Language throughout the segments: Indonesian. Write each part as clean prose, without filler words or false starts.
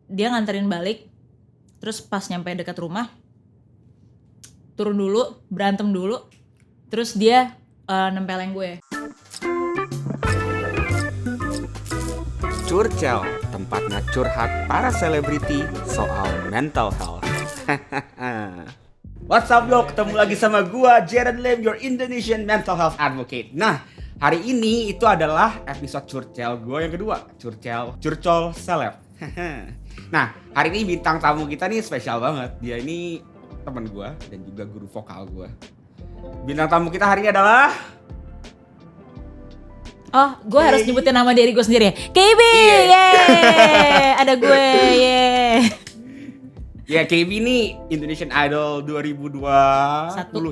dia nganterin balik, terus pas nyampe dekat rumah turun dulu, berantem dulu, terus dia nempelin gue. Curcel, tempatnya curhat para selebriti soal mental health. What's up yo, ketemu lagi sama gua Jared Lim, your Indonesian mental health advocate. Nah, hari ini itu adalah episode Curcel gua yang kedua, Curcol Seleb. Nah, hari ini bintang tamu kita nih spesial banget. Dia ini teman gua dan juga guru vokal gua. Bintang tamu kita hari ini adalah Gue harus nyebutin nama diri gue sendiri ya. KB, yeay, ada gue, yeay. Ya, KB ini Indonesian Idol 2021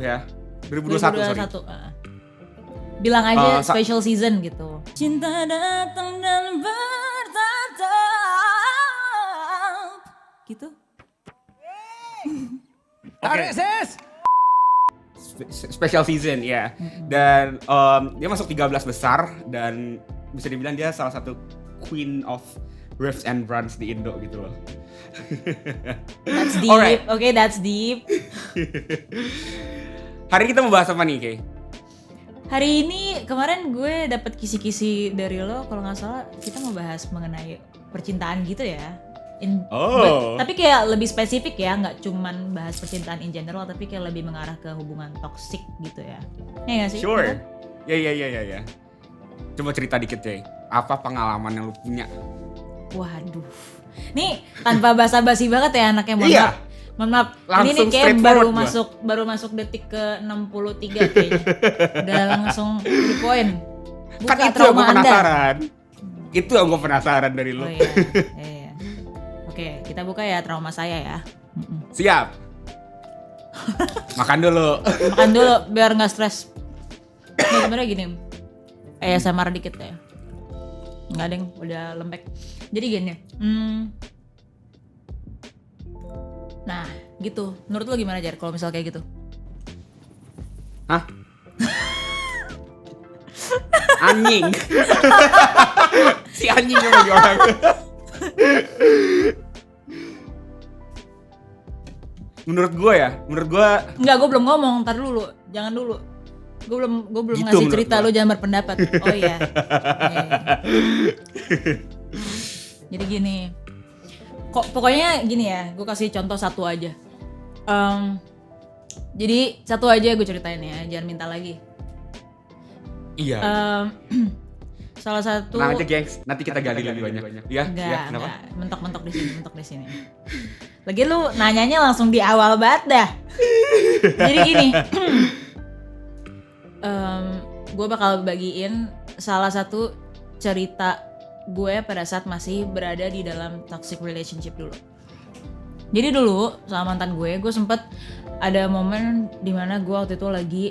ya. 2021. Bilang aja special season gitu. Cinta datang dan bertatap. Gitu. Tarik sis. Special season ya. Dan dia masuk 13 besar dan bisa dibilang dia salah satu queen of riffs and runs di Indo gitu loh. That's deep. Alright. Okay, that's deep. Hari ini kita mau bahas apa nih, Kay? Hari ini kemarin gue dapet kisi-kisi dari lo, kalau nggak salah kita mau bahas mengenai percintaan gitu ya. Tapi kayak lebih spesifik ya, nggak cuman bahas percintaan in general, tapi kayak lebih mengarah ke hubungan toksik gitu ya. Ya nggak sih? Sure. Ya. Coba cerita dikit deh. Apa pengalaman yang lu punya? Waduh. Nih tanpa basa-basi banget ya anaknya, mohon Iya. maaf. Mohon maaf. Ini nih Langsung kayak straightforward baru masuk detik ke 63 kayaknya. Udah langsung to the point. Buka Kan itu yang trauma gue Anda. penasaran. Itu yang gue penasaran dari lu. Oh iya. Oke, kita buka ya trauma saya ya. Siap. Makan dulu. Makan dulu biar nggak stres. Nah, sebenarnya gini, ASMR dikit ya. Nggak deng, udah lembek. Jadi gini, nah gitu. Menurut lo gimana Jar kalau misal kayak gitu? Hah? Anjing. Si anjing yang lagi orang. Menurut gue Enggak, gue belum ngomong, ntar dulu, jangan dulu. Gue belum gitu ngasih cerita, gua. lu jangan berpendapat. Oh iya. Jadi gini, pokoknya gini ya, gue kasih contoh satu aja. Jadi satu aja gue ceritain ya, jangan minta lagi. Iya. Salah satu. Tenang aja gengs, nanti kita gali lebih banyak. Ya, Enggak, mentok di sini. Lagi lu nanyanya langsung di awal banget dah. Jadi gini, gue bakal bagiin salah satu cerita gue pada saat masih berada di dalam toxic relationship dulu. Jadi dulu sama mantan gue sempet ada momen dimana gue waktu itu lagi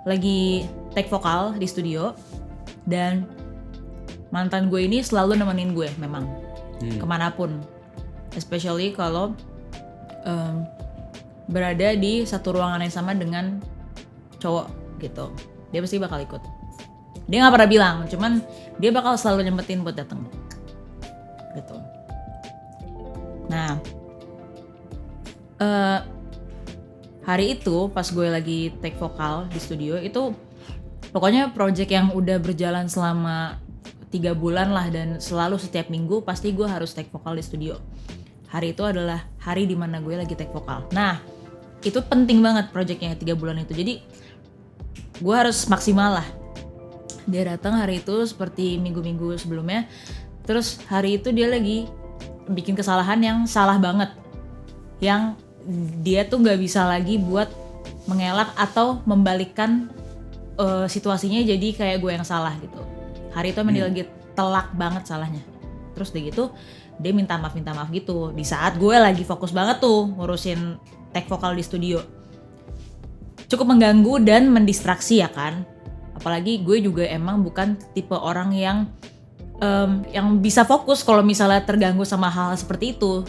lagi take vokal di studio, dan mantan gue ini selalu nemenin gue memang kemanapun, especially kalau berada di satu ruangan yang sama dengan cowok gitu, dia pasti bakal ikut. Dia nggak pernah bilang, cuman dia bakal selalu nyempetin buat datang gitu. Nah, hari itu pas gue lagi take vokal di studio itu, pokoknya project yang udah berjalan selama 3 bulan lah, dan selalu setiap minggu pasti gue harus take vokal di studio. Hari itu adalah hari dimana gue lagi take vokal. Nah, itu penting banget projectnya 3 bulan itu, jadi gue harus maksimal lah. Dia datang hari itu seperti minggu-minggu sebelumnya, terus hari itu dia lagi bikin kesalahan yang salah banget, yang dia tuh nggak bisa lagi buat mengelak atau membalikkan situasinya jadi kayak gue yang salah gitu. Hari itu dia lagi telak banget salahnya. Terus udah gitu dia minta maaf gitu di saat gue lagi fokus banget tuh ngurusin take vokal di studio. Cukup mengganggu dan mendistraksi ya kan. Apalagi gue juga emang bukan tipe orang yang bisa fokus kalau misalnya terganggu sama hal seperti itu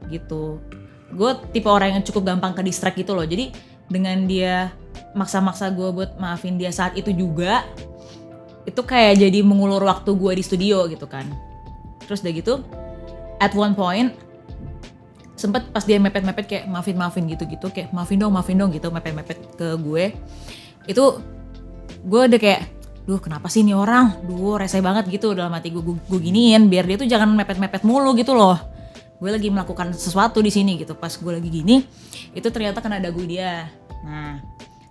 gitu. Gue tipe orang yang cukup gampang ke distract gitu loh. Jadi dengan dia maksa-maksa gue buat maafin dia saat itu juga, itu kayak jadi mengulur waktu gue di studio gitu kan. Terus udah gitu at one point sempet pas dia mepet-mepet kayak maafin gitu-gitu, kayak maafin dong gitu, mepet-mepet ke gue. Itu gue udah kayak, duh kenapa sih ini orang, rese banget gitu dalam hati gue giniin biar dia tuh jangan mepet-mepet mulu gitu loh. Gue lagi melakukan sesuatu di sini gitu, pas gue lagi gini itu ternyata kena dagu dia. Nah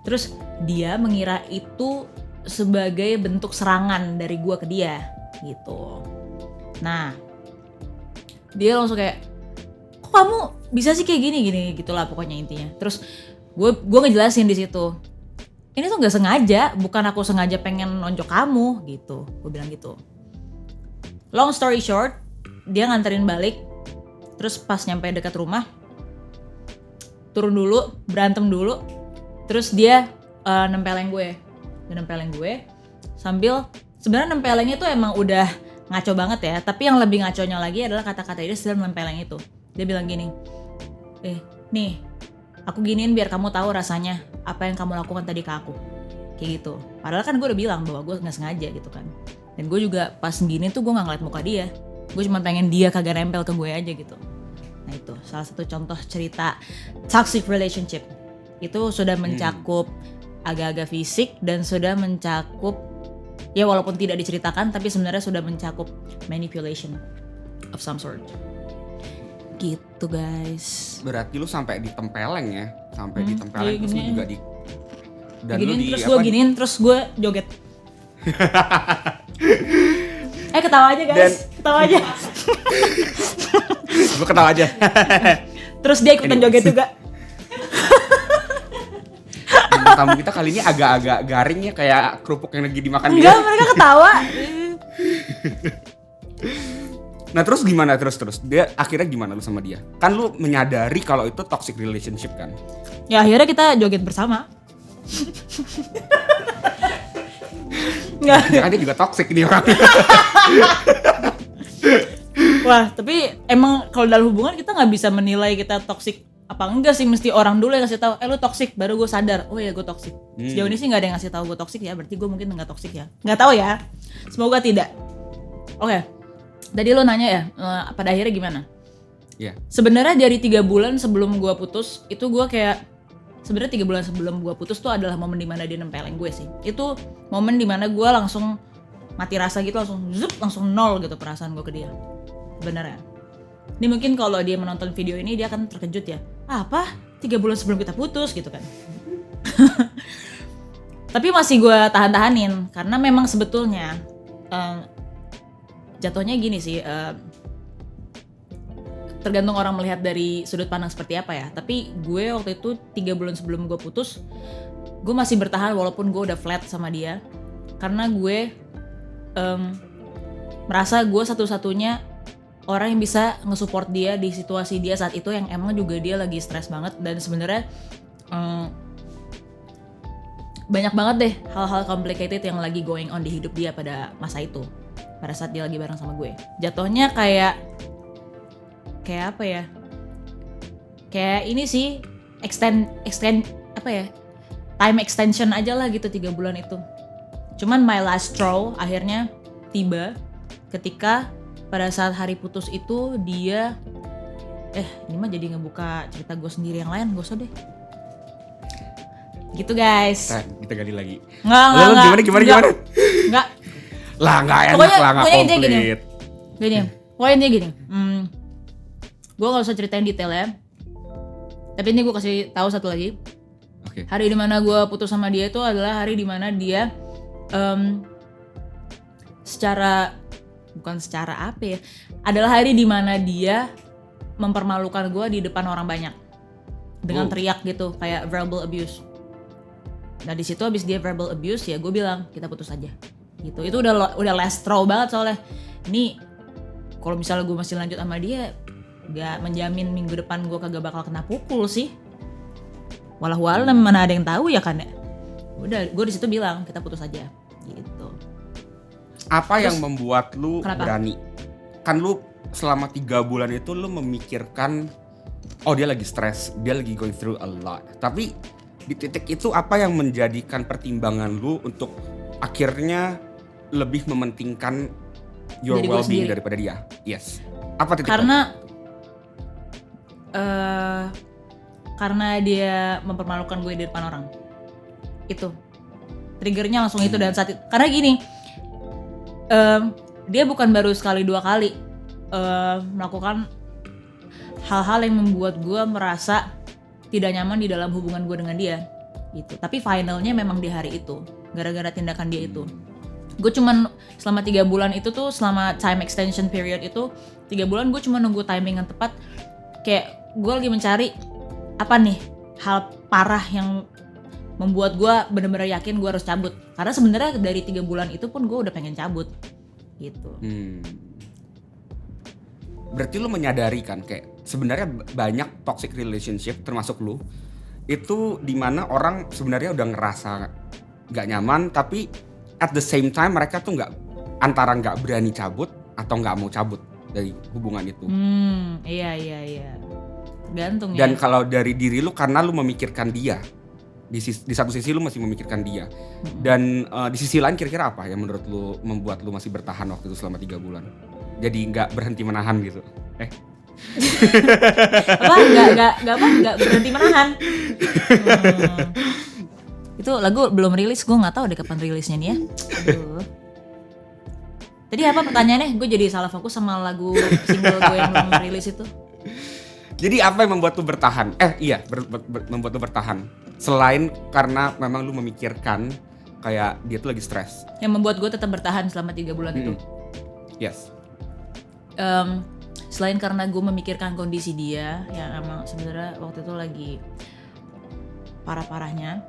terus dia mengira itu sebagai bentuk serangan dari gue ke dia gitu. Nah dia langsung kayak, kok kamu bisa sih kayak gini gitulah pokoknya intinya. Terus gue ngejelasin di situ, ini tuh nggak sengaja, bukan aku sengaja pengen nonjok kamu gitu. Gue bilang gitu. Long story short, dia nganterin balik. Terus pas nyampe dekat rumah, turun dulu, berantem dulu. Terus dia nempelin gue sambil sebenarnya nempelingnya tuh emang udah ngaco banget ya. Tapi yang lebih ngaconya lagi adalah kata-kata dia sedang nempelin itu. Dia bilang gini, nih aku giniin biar kamu tahu rasanya apa yang kamu lakukan tadi ke aku. Kayak gitu. Padahal kan gue udah bilang bahwa gue gak sengaja gitu kan. Dan gue juga pas gini tuh gue gak ngeliat muka dia. Gue cuma pengen dia kagak nempel ke gue aja gitu. Nah itu salah satu contoh cerita toxic relationship. Itu sudah mencakup agak-agak fisik dan sudah mencakup, ya walaupun tidak diceritakan tapi sebenarnya sudah mencakup manipulation of some sort. Gitu guys. Berarti lu sampai ditempeleng ya, sampai ditempeleng terus lu juga di dan giniin, lu di terus gue giniin terus gue joget. Ketawa aja guys, ketawa aja. Gue ketawa aja. Terus dia ikutan joget juga. Tamu kita kali ini agak-agak garing ya, kayak kerupuk yang lagi dimakan dia. Enggak, mereka ketawa. Nah terus gimana terus dia akhirnya gimana lu sama dia? Kan lu menyadari kalau itu toxic relationship kan? Ya akhirnya kita joget bersama. Enggak. Ya, dia juga toxic nih orang. Wah tapi emang kalau dalam hubungan kita nggak bisa menilai kita toxic apa enggak sih, mesti orang dulu yang ngasih tahu, lu toxic, baru gue sadar, oh ya gue toxic. Sejauh ini sih nggak ada yang ngasih tahu gue toxic ya, berarti gue mungkin nggak toxic ya, nggak tahu ya, semoga tidak. Oke. Tadi lo nanya ya, pada akhirnya gimana? Iya. Sebenarnya dari 3 bulan sebelum gue putus, itu gue kayak, sebenarnya 3 bulan sebelum gue putus tuh adalah momen dimana dia nempelin gue sih. Itu momen dimana gue langsung mati rasa gitu, langsung nol gitu perasaan gue ke dia. Sebenarnya. Ini mungkin kalau dia menonton video ini dia akan terkejut ya. Apa? 3 bulan sebelum kita putus gitu kan. Tapi masih gue tahan-tahanin karena memang sebetulnya jatuhnya gini sih, tergantung orang melihat dari sudut pandang seperti apa ya. Tapi gue waktu itu 3 bulan sebelum gue putus, gue masih bertahan walaupun gue udah flat sama dia. Karena gue merasa gue satu-satunya orang yang bisa nge-support dia di situasi dia saat itu yang emang juga dia lagi stres banget. Dan sebenarnya banyak banget deh hal-hal complicated yang lagi going on di hidup dia pada masa itu, pada saat dia lagi bareng sama gue. Jatuhnya kayak apa ya, kayak ini sih extend apa ya, time extension aja lah gitu 3 bulan itu. Cuman my last straw akhirnya tiba ketika pada saat hari putus itu dia ini mah jadi ngebuka cerita gue sendiri yang lain, gak usah deh. Gitu guys. Kita gali lagi. Nggak. Gimana? Nggak. Lah nggak enak lah, nggak komplit. Pokoknya intinya gini. Gue nggak usah ceritain detail ya. Tapi ini gue kasih tahu satu lagi. Okay. Hari dimana gue putus sama dia itu adalah hari dimana dia adalah hari dimana dia mempermalukan gue di depan orang banyak dengan teriak gitu, kayak verbal abuse. Nah di situ abis dia verbal abuse ya gue bilang kita putus aja gitu. Itu udah last straw banget soalnya. Ini kalau misalnya gue masih lanjut sama dia, gak menjamin minggu depan gue kagak bakal kena pukul sih. Wallahualam, mana ada yang tahu ya kan ya. Udah gue di situ bilang kita putus aja gitu. Apa yang membuat lu kenapa? Berani? Kan lu selama 3 bulan itu lu memikirkan, oh dia lagi stres, dia lagi going through a lot. Tapi di titik itu apa yang menjadikan pertimbangan lu untuk akhirnya lebih mementingkan your dari gue well-being sendiri. daripada dia. Yes. Apa titik Karena dia mempermalukan gue di depan orang. Itu triggernya langsung itu. Dan saat itu, karena gini, dia bukan baru sekali 2 kali melakukan hal-hal yang membuat gue merasa tidak nyaman di dalam hubungan gue dengan dia gitu. Tapi finalnya memang di hari itu, gara-gara tindakan dia itu. Gue cuman selama 3 bulan itu tuh, selama time extension period itu 3 bulan gue cuma nunggu timing yang tepat. Kayak gue lagi mencari apa nih hal parah yang membuat gue bener-bener yakin gue harus cabut. Karena sebenarnya dari 3 bulan itu pun gue udah pengen cabut gitu. Berarti lu menyadari kan kayak sebenarnya banyak toxic relationship termasuk lu itu dimana orang sebenarnya udah ngerasa gak nyaman, tapi at the same time mereka tuh antara nggak berani cabut atau nggak mau cabut dari hubungan itu. Iya. Gantung ya. Dan kalau dari diri lu karena lu memikirkan dia, di satu sisi lu masih memikirkan dia, dan di sisi lain kira-kira apa yang menurut lu membuat lu masih bertahan waktu itu selama 3 bulan? Jadi nggak berhenti menahan gitu? Nggak berhenti menahan. Itu lagu belum rilis, gue nggak tahu deh kapan rilisnya nih ya. Aduh. Tadi apa pertanyaannya? Gue jadi salah fokus sama lagu single gue yang belum rilis itu. Jadi apa yang membuat lu bertahan? Membuat lu bertahan. Selain karena memang lu memikirkan kayak dia tuh lagi stres. Yang membuat gue tetap bertahan selama 3 bulan itu. Yes. Selain karena gue memikirkan kondisi dia yang emang sebenarnya waktu itu lagi parah-parahnya.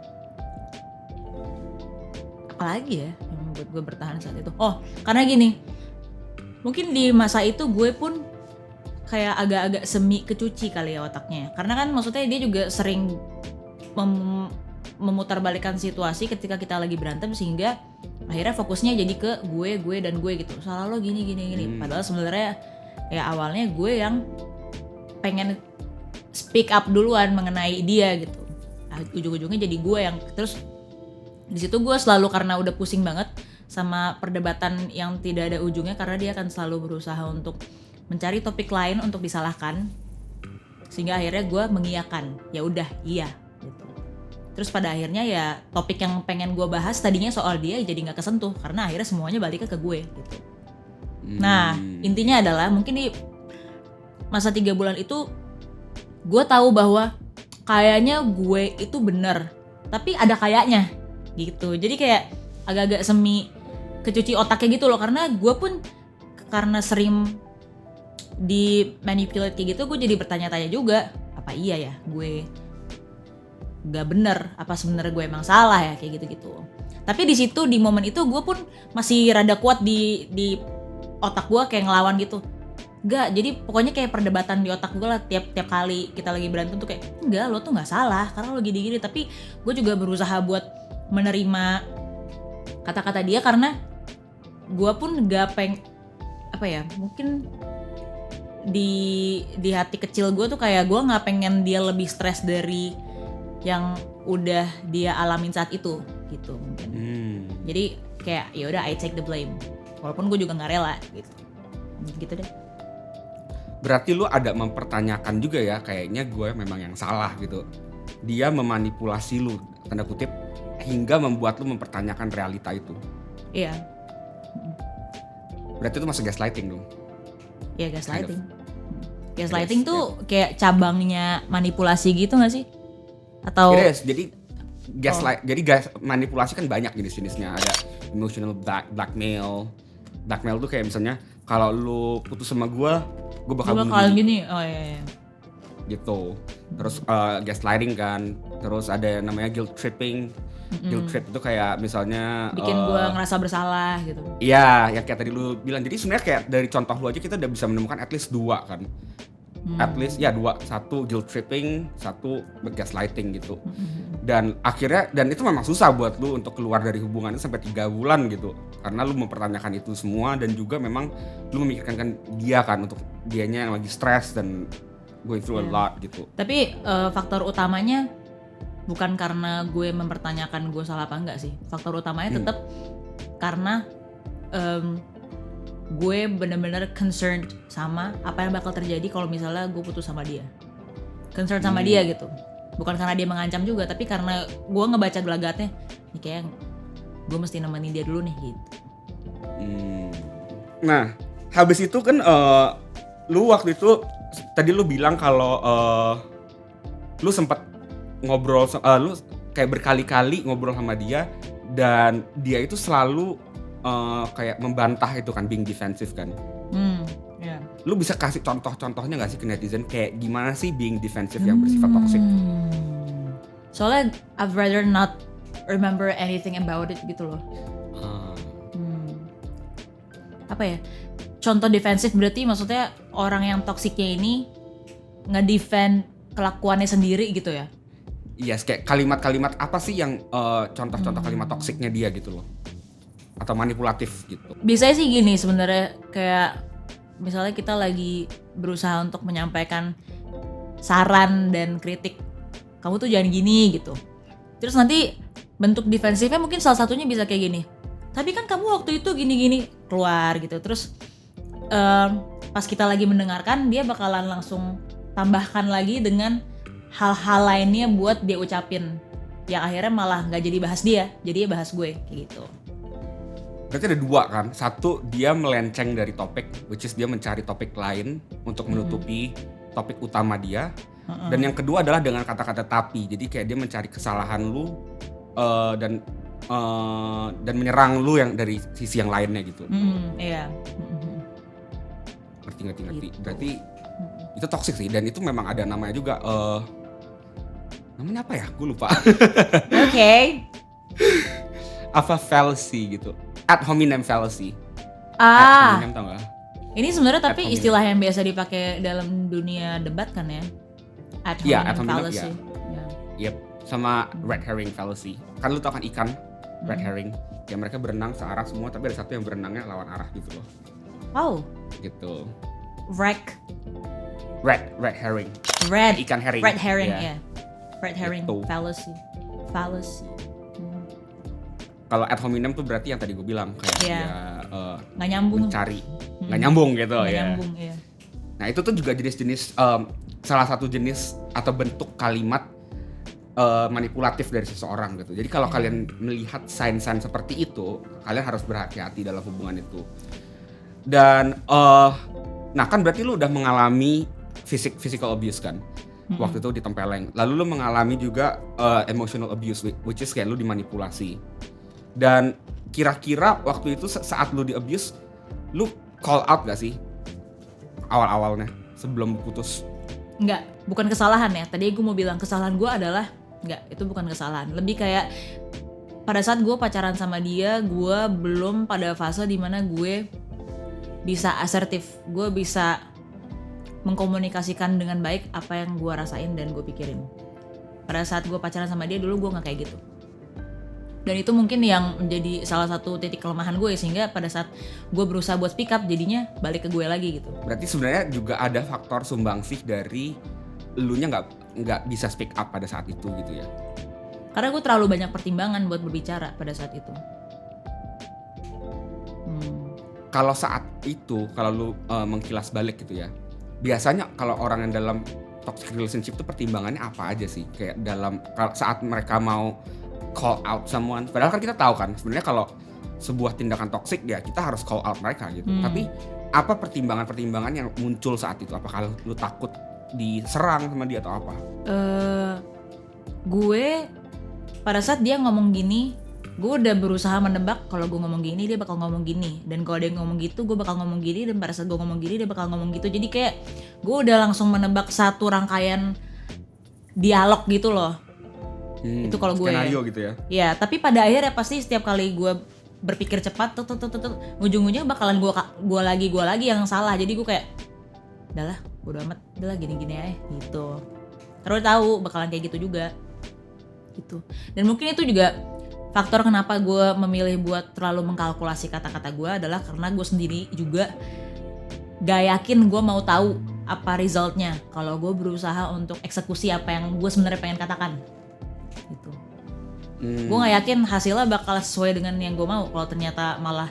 Apalagi ya yang membuat gue bertahan saat itu? Oh, karena gini. Mungkin di masa itu gue pun kayak agak-agak semi kecuci kali ya otaknya. Karena kan maksudnya dia juga sering memutarbalikkan situasi ketika kita lagi berantem, sehingga akhirnya fokusnya jadi ke gue dan gue gitu. Salah lo gini. Padahal sebenarnya ya awalnya gue yang pengen speak up duluan mengenai dia gitu. Ujung-ujungnya jadi gue yang terus di situ gue selalu, karena udah pusing banget sama perdebatan yang tidak ada ujungnya, karena dia akan selalu berusaha untuk mencari topik lain untuk disalahkan, sehingga akhirnya gue mengiyakan, ya udah iya gitu. Terus pada akhirnya ya topik yang pengen gue bahas tadinya soal dia jadi nggak kesentuh, karena akhirnya semuanya baliknya ke gue gitu. Nah intinya adalah mungkin di masa 3 bulan itu gue tahu bahwa kayaknya gue itu bener, tapi ada kayaknya gitu. Jadi kayak agak-agak semi kecuci otaknya gitu loh, karena gue pun karena sering di manipulate kayak gitu, gue jadi bertanya-tanya juga, apa iya ya gue gak bener, apa sebenarnya gue emang salah ya kayak gitu-gitu. Tapi di situ di momen itu gue pun masih rada kuat di otak gue kayak ngelawan gitu. Enggak, jadi pokoknya kayak perdebatan di otak gue lah tiap kali kita lagi berantem tuh kayak enggak, lo tuh nggak salah karena lo gini-gini. Tapi gue juga berusaha buat menerima kata-kata dia, karena gue pun gak mungkin di hati kecil gue tuh kayak gue nggak pengen dia lebih stres dari yang udah dia alamin saat itu gitu mungkin. Jadi kayak ya udah I take the blame, walaupun gue juga nggak rela gitu deh. Berarti lu ada mempertanyakan juga ya, kayaknya gue memang yang salah gitu. Dia memanipulasi lu tanda kutip hingga membuat lu mempertanyakan realita itu. Iya. Berarti itu masuk gaslighting dong. Ya gaslighting. Gaslighting tuh kayak cabangnya manipulasi gitu nggak sih? Atau? Yes, jadi manipulasi kan banyak jenis-jenisnya. Ada emotional blackmail. Blackmail tuh kayak misalnya kalau lu putus sama gue bakal bunuh diri. Gini. Oh iya. Gitu. Terus gaslighting kan. Terus ada yang namanya guilt tripping. Guilt trip itu kayak misalnya bikin gue ngerasa bersalah gitu. Iya, yang kayak tadi lu bilang. Jadi sebenarnya kayak dari contoh lu aja kita udah bisa menemukan at least 2 kan. At least ya 2, 1 guilt tripping, 1 gaslighting gitu. Dan akhirnya, dan itu memang susah buat lu untuk keluar dari hubungan itu sampai 3 bulan gitu. Karena lu mempertanyakan itu semua, dan juga memang lu memikirkan kan dia kan, untuk dianya yang lagi stres dan going through a lot gitu. Tapi faktor utamanya bukan karena gue mempertanyakan gue salah apa enggak sih. Faktor utamanya tetap karena gue bener-bener concerned sama apa yang bakal terjadi kalau misalnya gue putus sama dia. Concerned sama dia gitu. Bukan karena dia mengancam juga, tapi karena gue ngebaca gelagatnya, nih kayak gue mesti nemenin dia dulu nih gitu. Nah, habis itu kan lu waktu itu tadi lu bilang kalau lu sempat ngobrol, lu kayak berkali-kali ngobrol sama dia dan dia itu selalu kayak membantah itu kan, being defensive kan. Yeah. Lu bisa kasih contoh-contohnya gak sih ke netizen kayak gimana sih being defensive yang bersifat toxic? Soalnya I'd rather not remember anything about it gitu loh. Apa ya? Contoh defensif berarti maksudnya orang yang toksiknya ini nge-defend kelakuannya sendiri gitu ya? Iya, kayak kalimat-kalimat apa sih yang contoh-contoh kalimat toksiknya dia gitu loh? Atau manipulatif gitu? Biasanya sih gini sebenarnya, kayak misalnya kita lagi berusaha untuk menyampaikan saran dan kritik, kamu tuh jangan gini gitu. Terus nanti bentuk defensifnya mungkin salah satunya bisa kayak gini, tapi kan kamu waktu itu gini-gini, keluar gitu. Terus pas kita lagi mendengarkan, dia bakalan langsung tambahkan lagi dengan hal-hal lainnya buat dia ucapin, yang akhirnya malah nggak jadi bahas dia, jadi bahas gue kayak gitu. Berarti ada dua kan, satu dia melenceng dari topik, which is dia mencari topik lain untuk menutupi topik utama dia, dan yang kedua adalah dengan kata-kata tapi, jadi kayak dia mencari kesalahan lu dan menyerang lu yang dari sisi yang lainnya gitu. Iya. Ngerti. Gitu. Berarti itu toxic sih, dan itu memang ada namanya juga. Namanya apa ya? Gue lupa. Oke. Apa fallacy gitu? Ad hominem fallacy. Ad hominem, tau gak? Ini sebenarnya tapi Ad hominem. istilah yang biasa dipakai dalam dunia debat kan ya? Ad hominem, Ad hominem fallacy. ya. Yep, sama red herring fallacy. Kan lu tau kan ikan red herring? Ya mereka berenang searah semua, tapi ada satu yang berenangnya lawan arah gitu loh. Oh. Gitu. Red herring. Ikan herring. Red herring Yeah. ya. Red herring Gitu. fallacy. Kalau ad hominem tuh berarti yang tadi gue bilang kayak dia Nggak nyambung. mencari, nggak nyambung gitu Nggak ya. nyambung ya. Nah itu tuh juga jenis-jenis salah satu jenis atau bentuk kalimat manipulatif dari seseorang gitu. Jadi kalau kalian melihat sign-sign seperti itu, kalian harus berhati-hati dalam hubungan itu. Dan nah kan berarti lu udah mengalami physical abuse kan? Waktu itu ditempeleng. Lalu lu mengalami juga emotional abuse, which is kayak lu dimanipulasi. Dan kira-kira waktu itu saat lu di abuse, lu call out gak sih awal-awalnya sebelum putus? Enggak, bukan kesalahan ya. Tadi gue mau bilang kesalahan gue adalah enggak, itu bukan kesalahan. Lebih kayak pada saat gue pacaran sama dia, gue belum pada fase dimana gue bisa asertif, gue bisa mengkomunikasikan dengan baik apa yang gue rasain dan gue pikirin. Pada saat gue pacaran sama dia dulu gue nggak kayak gitu. Dan itu mungkin yang menjadi salah satu titik kelemahan gue, sehingga pada saat gue berusaha buat speak up jadinya balik ke gue lagi gitu. Berarti sebenarnya juga ada faktor sumbangsih dari elunya nggak bisa speak up pada saat itu gitu ya? Karena gue terlalu banyak pertimbangan buat berbicara pada saat itu. Kalau saat itu, kalau lu mengkilas balik gitu ya, biasanya kalau orang yang dalam toxic relationship itu pertimbangannya apa aja sih? Kayak dalam saat mereka mau call out someone, padahal kan kita tahu kan sebenarnya kalau sebuah tindakan toxic ya kita harus call out mereka gitu. Tapi apa pertimbangan-pertimbangan yang muncul saat itu? Apakah lu takut diserang sama dia atau apa? Gue pada saat dia ngomong gini, gue udah berusaha menebak kalau gue ngomong gini dia bakal ngomong gini, dan kalau dia ngomong gitu gue bakal ngomong gini, dan pada saat gue ngomong gini dia bakal ngomong gitu. Jadi kayak gue udah langsung menebak satu rangkaian dialog gitu loh. Itu kalau gue skenario gitu ya. Ya, tapi pada akhirnya pasti setiap kali gue berpikir cepat ujung-ujungnya bakalan gue lagi yang salah. Jadi gue kayak udahlah, bodo amat, udahlah gini-gini aja gitu. Terus tahu bakalan kayak gitu juga. Gitu. Dan mungkin itu juga faktor kenapa gue memilih buat terlalu mengkalkulasi kata-kata gue adalah karena gue sendiri juga gak yakin gue mau tahu apa resultnya kalau gue berusaha untuk eksekusi apa yang gue sebenarnya pengen katakan. Gitu. Gue gak yakin hasilnya bakal sesuai dengan yang gue mau. Kalau ternyata malah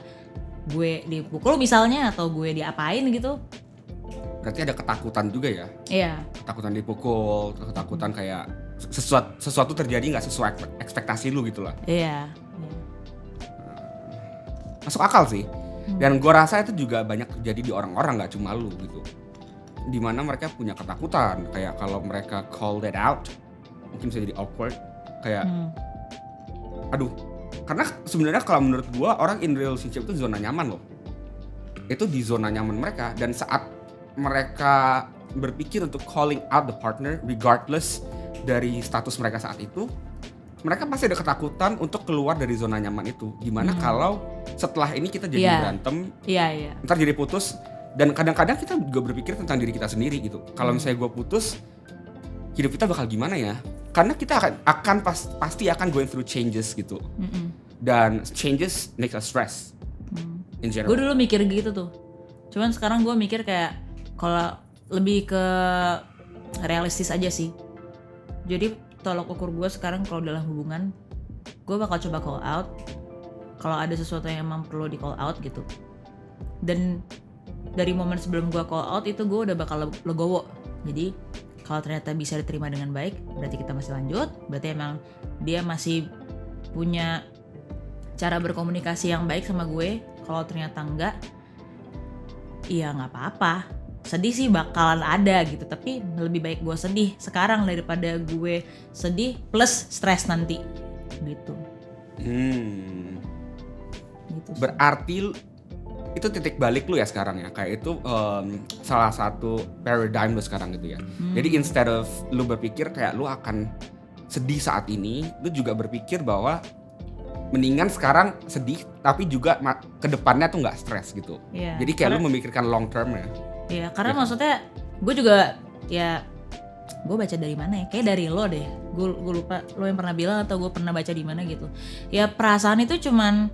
gue dipukul misalnya atau gue diapain gitu. Berarti ada ketakutan juga ya? Iya. Ketakutan dipukul, ketakutan kayak sesuatu terjadi nggak sesuai ekspektasi lu gitu lah. Iya. Masuk akal sih. Dan gue rasa itu juga banyak terjadi di orang-orang, nggak cuma lu gitu. Dimana mereka punya ketakutan, kayak kalau mereka call that out, mungkin bisa jadi awkward, kayak, aduh. Karena sebenarnya kalau menurut gue orang in relationship itu zona nyaman loh. Itu di zona nyaman mereka, dan saat mereka berpikir untuk calling out the partner, regardless dari status mereka saat itu, mereka pasti ada ketakutan untuk keluar dari zona nyaman itu. Gimana kalau setelah ini kita jadi berantem, ntar jadi putus, dan kadang-kadang kita juga berpikir tentang diri kita sendiri gitu. Kalau misalnya gue putus, hidup kita bakal gimana ya? Karena kita pasti akan going through changes gitu. Dan changes make us stress in general. Gue dulu mikir gitu tuh. Cuman sekarang gue mikir kayak kalau lebih ke realistis aja sih. Jadi tolok ukur gue sekarang kalau dalam hubungan, gue bakal coba call out kalau ada sesuatu yang emang perlu di call out gitu. Dan dari momen sebelum gue call out itu gue udah bakal legowo. Jadi kalau ternyata bisa diterima dengan baik, berarti kita masih lanjut. Berarti emang dia masih punya cara berkomunikasi yang baik sama gue. Kalau ternyata enggak, iya nggak apa-apa. Sedih sih bakalan ada gitu, tapi lebih baik gue sedih sekarang daripada gue sedih plus stres nanti gitu. Gitu sih. Berarti itu titik balik lu ya sekarang ya, kayak itu salah satu paradigm lu sekarang gitu ya. Jadi instead of lu berpikir kayak lu akan sedih saat ini, lu juga berpikir bahwa mendingan sekarang sedih tapi juga ke depannya tuh nggak stres gitu. Yeah, jadi kayak lu memikirkan long term ya. Iya, karena maksudnya gue juga ya, gue baca dari mana ya? Kayak dari lo deh. Gue lupa lo yang pernah bilang atau gue pernah baca di mana gitu. Ya perasaan itu cuman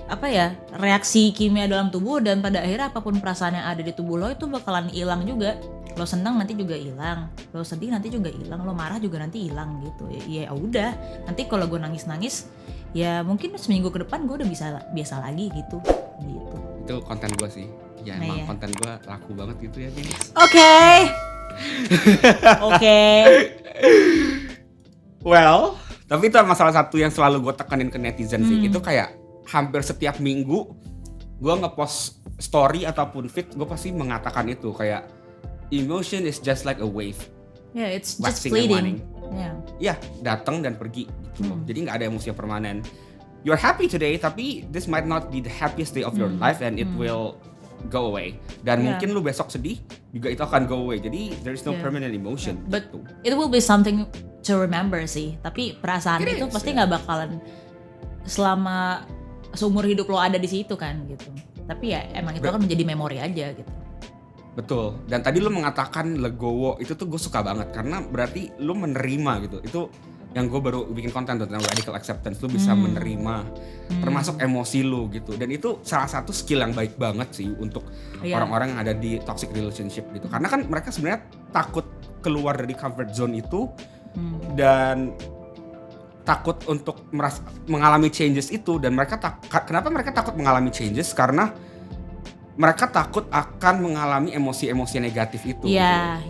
apa ya, reaksi kimia dalam tubuh, dan pada akhirnya apapun perasaan yang ada di tubuh lo itu bakalan hilang juga. Lo senang nanti juga hilang, lo sedih nanti juga hilang, lo marah juga nanti hilang gitu. Ya udah, nanti kalau gue nangis ya mungkin seminggu ke depan gue udah biasa lagi gitu. Itu konten gue sih. Ya emang konten gue laku banget gitu ya, guys. Oke. Well, tapi itu masalah satu yang selalu gue tekanin ke netizen sih. Itu kayak hampir setiap minggu gue ngepost story ataupun feed, gue pasti mengatakan itu kayak emotion is just like a wave. Yeah, it's just fleeting. Ya, datang dan pergi gitu loh. Jadi nggak ada emosi yang permanen. You're happy today, tapi this might not be the happiest day of your life, and it will go away. Dan mungkin lu besok sedih, juga itu akan go away. Jadi there is no permanent emotion. But gitu. it will be something to remember sih. Tapi perasaan itu pasti nggak bakalan selama seumur hidup lo ada di situ kan gitu. Tapi ya emang itu akan menjadi memori aja gitu. Betul. Dan tadi lu mengatakan legowo, itu tuh gue suka banget karena berarti lu menerima gitu. Itu yang gue baru bikin konten tentang radical acceptance. Lu bisa menerima termasuk emosi lu gitu. Dan itu salah satu skill yang baik banget sih untuk orang-orang yang ada di toxic relationship gitu. Karena kan mereka sebenarnya takut keluar dari comfort zone itu dan takut untuk mengalami changes itu. Dan mereka kenapa mereka takut mengalami changes? Karena mereka takut akan mengalami emosi-emosi negatif itu. Iya,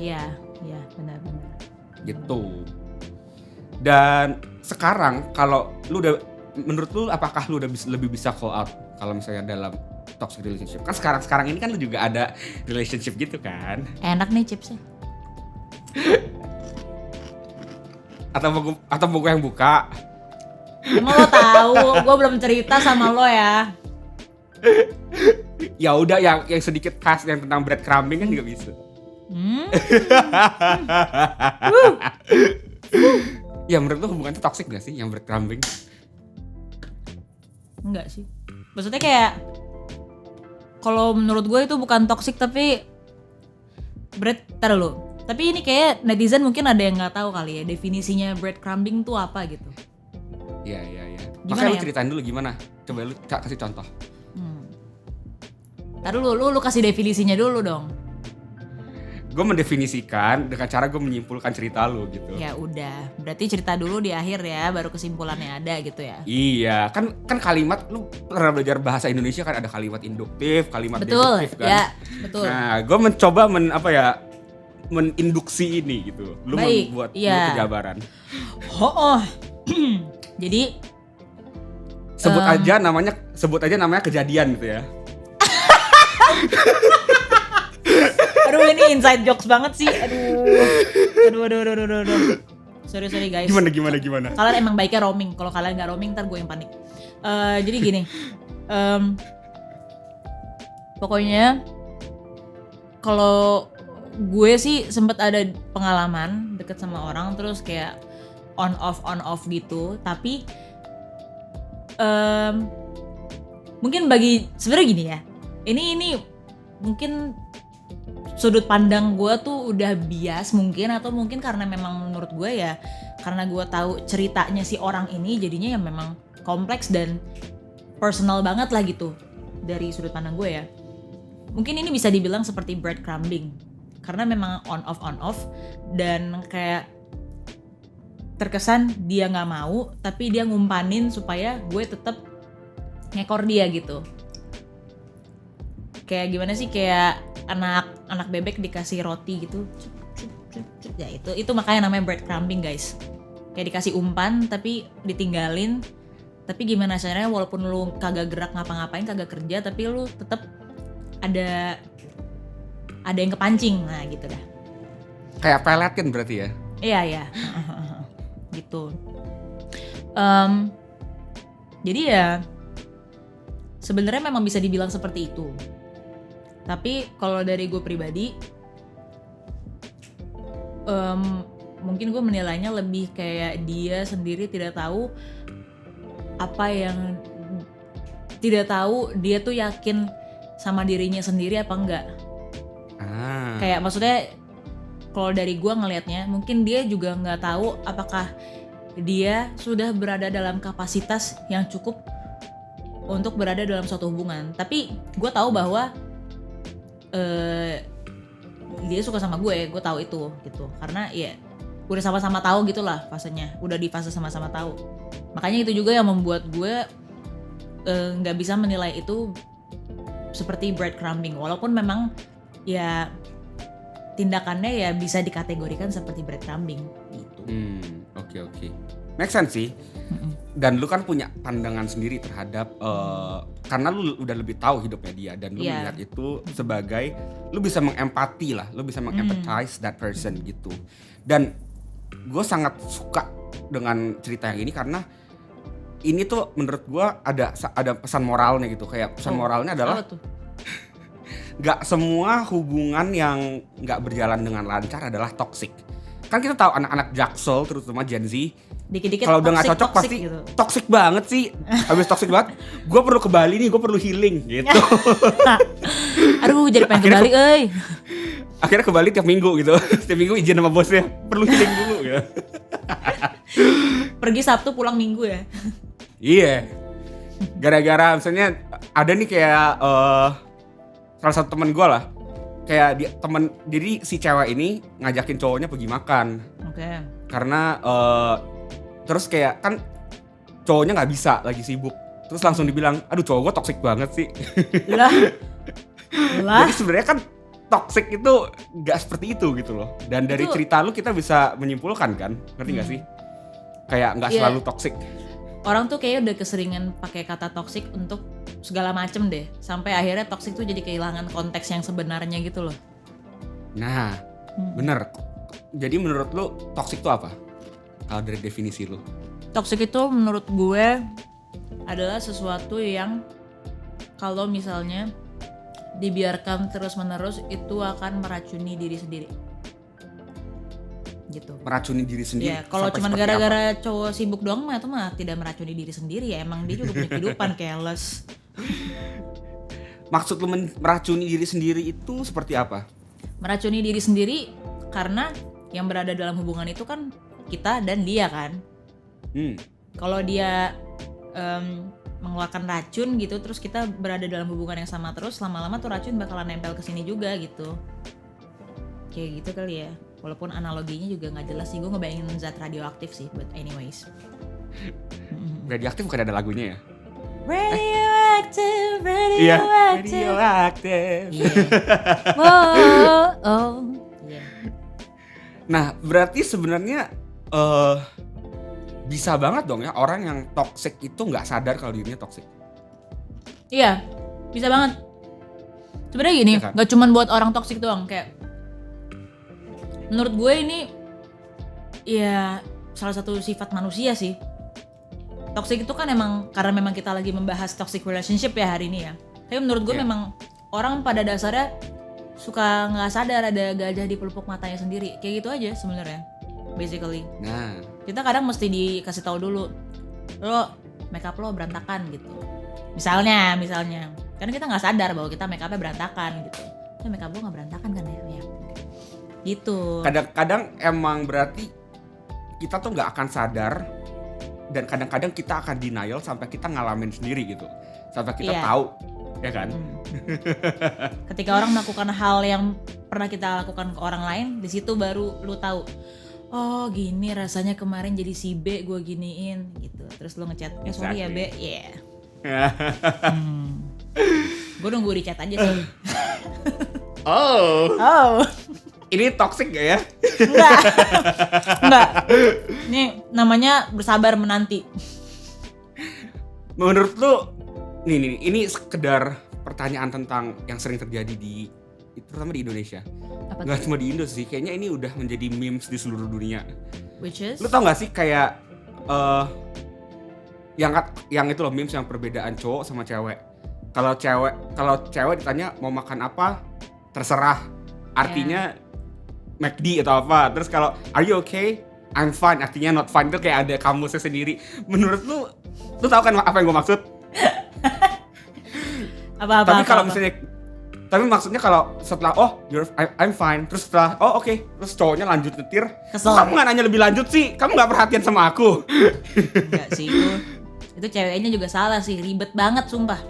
benar-benar. Gitu. Dan sekarang kalau lu udah, menurut lu apakah lu udah lebih bisa call out kalau misalnya dalam toxic relationship? Kan sekarang ini kan lu juga ada relationship gitu kan? Enak nih chipsnya. Atau mau gue yang buka? Emang lo tahu, gue belum cerita sama lo ya. Ya udah yang sedikit khas yang tentang breadcrumbing kan juga bisa. Ya menurut lu hubungan itu toxic gak sih yang breadcrumbing? Enggak sih. Maksudnya kayak kalau menurut gue itu bukan toxic tapi tapi ini kayak netizen mungkin ada yang nggak tahu kali ya definisinya breadcrumbing tuh apa gitu. Iya. Gimana Makanya lu ya? ceritain dulu gimana? Coba lu kasih contoh. Ntar lu kasih definisinya dulu dong. gue mendefinisikan dengan cara gue menyimpulkan cerita lu gitu. Ya udah, berarti cerita dulu di akhir ya, baru kesimpulannya ada gitu ya. Iya, kan kalimat lu pernah belajar bahasa Indonesia kan ada kalimat induktif, kalimat Betul, deduktif kan. ya betul. Nah, gue mencoba meninduksi ini gitu. Lu Baik, membuat lu iya. penjabaran. Oh. Jadi Sebut aja namanya kejadian gitu ya. aduh ini inside jokes banget sih. Aduh. Sorry guys. Gimana? Kalian emang baiknya roaming. Kalau kalian nggak roaming, ntar gue yang panik. Jadi gini, pokoknya kalau gue sih sempet ada pengalaman deket sama orang terus kayak on off gitu. Tapi mungkin sebenarnya gini ya. Ini mungkin sudut pandang gue tuh udah bias mungkin, atau mungkin karena memang menurut gue ya karena gue tahu ceritanya si orang ini jadinya ya memang kompleks dan personal banget lah gitu dari sudut pandang gue ya. Mungkin ini bisa dibilang seperti breadcrumbing karena memang on off dan kayak terkesan dia nggak mau tapi dia ngumpanin supaya gue tetap ngekor dia gitu. Kayak gimana sih, kayak anak bebek dikasih roti gitu. Ya itu makanya namanya breadcrumbing guys. Kayak dikasih umpan tapi ditinggalin. Tapi gimana caranya walaupun lu kagak gerak ngapa-ngapain, kagak kerja, tapi lu tetap ada yang kepancing. Nah gitu dah. Kayak pelet kan berarti ya? Iya. Gitu. Jadi ya sebenarnya memang bisa dibilang seperti itu. Tapi kalau dari gue pribadi, mungkin gue menilainya lebih kayak dia sendiri tidak tahu dia tuh yakin sama dirinya sendiri apa enggak. Kayak maksudnya kalau dari gue ngelihatnya, mungkin dia juga nggak tahu apakah dia sudah berada dalam kapasitas yang cukup untuk berada dalam suatu hubungan. Tapi gue tahu bahwa dia suka sama gue tahu itu gitu, karena ya udah sama-sama tahu gitulah fasenya, udah di fase sama-sama tahu. Makanya itu juga yang membuat gue nggak bisa menilai itu seperti breadcrumbing, walaupun memang ya tindakannya ya bisa dikategorikan seperti breadcrumbing gitu. Oke. Make sense sih. Dan lu kan punya pandangan sendiri terhadap karena lu udah lebih tahu hidupnya dia dan lu melihat itu sebagai lu bisa mengempati lah, lu bisa mengempathize that person gitu. Dan gue sangat suka dengan cerita yang ini karena ini tuh menurut gue ada pesan moralnya gitu. Kayak pesan moralnya adalah gak semua hubungan yang gak berjalan dengan lancar adalah toxic. Kan kita tahu anak-anak Jaksel terutama Gen Z dikit-dikit kalau udah nggak cocok pasti gitu. Toxic banget sih. Habis toxic banget, gue perlu ke Bali nih, gue perlu healing gitu. Aduh jadi pengen ke Bali, Akhirnya ke Bali tiap minggu gitu. Tiap minggu izin sama bosnya, perlu healing dulu ya. Pergi Sabtu pulang Minggu ya. Iya. Gara-gara misalnya ada nih kayak salah satu teman gue lah. Kayak jadi si cewek ini ngajakin cowoknya pergi makan. Oke. Karena terus kayak kan cowoknya nggak bisa, lagi sibuk. Terus langsung dibilang, aduh cowok gue toxic banget sih. Lah. Jadi sebenarnya kan toxic itu nggak seperti itu gitu loh. Dan dari cerita lu kita bisa menyimpulkan kan, ngerti nggak sih? Kayak nggak selalu toxic. Orang tuh kayaknya udah keseringan pakai kata toxic untuk segala macem deh. Sampai akhirnya toxic tuh jadi kehilangan konteks yang sebenarnya gitu loh. Nah, bener. Jadi menurut lu toxic itu apa? Kalau dari definisi lu? Toxic itu menurut gue adalah sesuatu yang kalau misalnya dibiarkan terus-menerus itu akan meracuni diri sendiri. Gitu. Meracuni diri sendiri. Ya, kalau cuma gara-gara cowok sibuk doang mah itu mah tidak meracuni diri sendiri ya. Emang dia juga punya kehidupan, careless. Maksud lu meracuni diri sendiri itu seperti apa? Meracuni diri sendiri karena yang berada dalam hubungan itu kan kita dan dia kan. Kalau dia mengeluarkan racun gitu, terus kita berada dalam hubungan yang sama terus, lama-lama tuh racun bakalan nempel ke sini juga gitu. kayak gitu kali ya. Walaupun analoginya juga nggak jelas sih, gue ngebayangin zat radioaktif sih, but anyways. Radioaktif bukan ada lagunya ya? Radioactive, Iya, radioactive. radioaktif. Iya. Wow, oh. Iya. Nah, berarti sebenarnya bisa banget dong ya orang yang toxic itu nggak sadar kalau dirinya toxic. Iya, bisa banget. Sebenarnya gini, Iya kan? nggak cuman buat orang toksik doang, kayak menurut gue ini ya salah satu sifat manusia sih. Toxic itu kan emang karena memang kita lagi membahas toxic relationship ya hari ini ya. Tapi menurut gue Iya. memang orang pada dasarnya suka nggak sadar ada gajah di pelupuk matanya sendiri. Kayak gitu aja sebenarnya, basically. Nah, Kita kadang mesti dikasih tahu dulu, lo makeup lo berantakan gitu. Misalnya, karena kita nggak sadar bahwa kita makeupnya berantakan gitu. Ya makeup lo nggak berantakan kan ya? Gitu. kadang-kadang emang berarti kita tuh nggak akan sadar dan kadang-kadang kita akan denial sampai kita ngalamin sendiri gitu, sampai kita Iya. tahu, ya kan? Ketika orang melakukan hal yang pernah kita lakukan ke orang lain, di situ baru lu tahu. Oh gini rasanya kemarin jadi si B gue giniin gitu. Terus lu ngechat, sorry ya B, yeah. Gue nunggu di chat aja sih. Oh, Oh, ini toxic gak ya? enggak. Ini namanya bersabar menanti. Menurut lu, nih, ini sekedar pertanyaan tentang yang sering terjadi terutama di Indonesia. Apa Nggak tuh? cuma di Indo sih, kayaknya ini udah menjadi memes di seluruh dunia. Which is? Lu tau gak sih kayak yang itu loh memes yang perbedaan cowok sama cewek. Kalau cewek ditanya mau makan apa, terserah. Artinya McD atau apa. Terus kalau are you okay? I'm fine. Artinya not fine. Itu kayak ada kamusnya sendiri. Menurut lu tau kan apa yang gue maksud? Tapi maksudnya kalau setelah I'm fine, terus setelah oke, terus cowoknya lanjut nyetir, Kesel. kamu nggak nanya lebih lanjut sih, kamu nggak perhatian sama aku. Enggak sih itu ceweknya juga salah sih, ribet banget sumpah.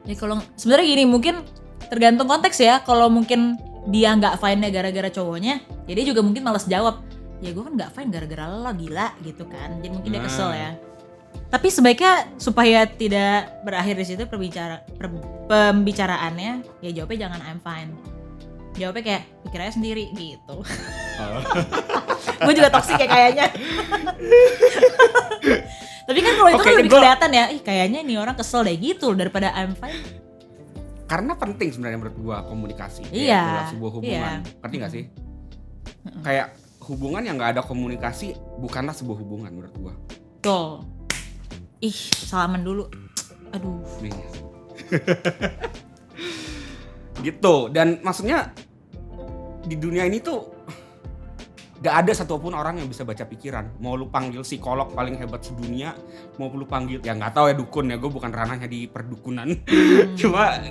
Ya kalau sebenarnya gini, mungkin tergantung konteks ya. Kalau mungkin dia nggak fine-nya gara-gara cowoknya, ya dia juga mungkin malas jawab. Ya gue kan nggak fine gara-gara lo, gila gitu kan. Jadi mungkin dia kesel ya. Tapi sebaiknya supaya tidak berakhir di situ pembicaraannya, ya jawabnya jangan I'm fine. Jawabnya kayak pikir aja sendiri gitu. Gue juga toksik ya kayaknya. Tapi kan kalau itu Oke, kan lebih gua- kelihatan ya, kayaknya nih orang kesel deh gitu daripada I'm fine. Karena penting sebenarnya menurut gua komunikasi Iya, dalam sebuah hubungan. iya. Ngerti nggak sih? Kayak hubungan yang nggak ada komunikasi bukanlah sebuah hubungan menurut gua. Tuh. Ih, salaman dulu. Aduh. Nih. Gitu. Dan maksudnya di dunia ini tuh gak ada satupun orang yang bisa baca pikiran. Mau lu panggil psikolog paling hebat sedunia, mau lu panggil ya nggak tahu ya dukun ya, gue bukan ranahnya di perdukunan. Cuma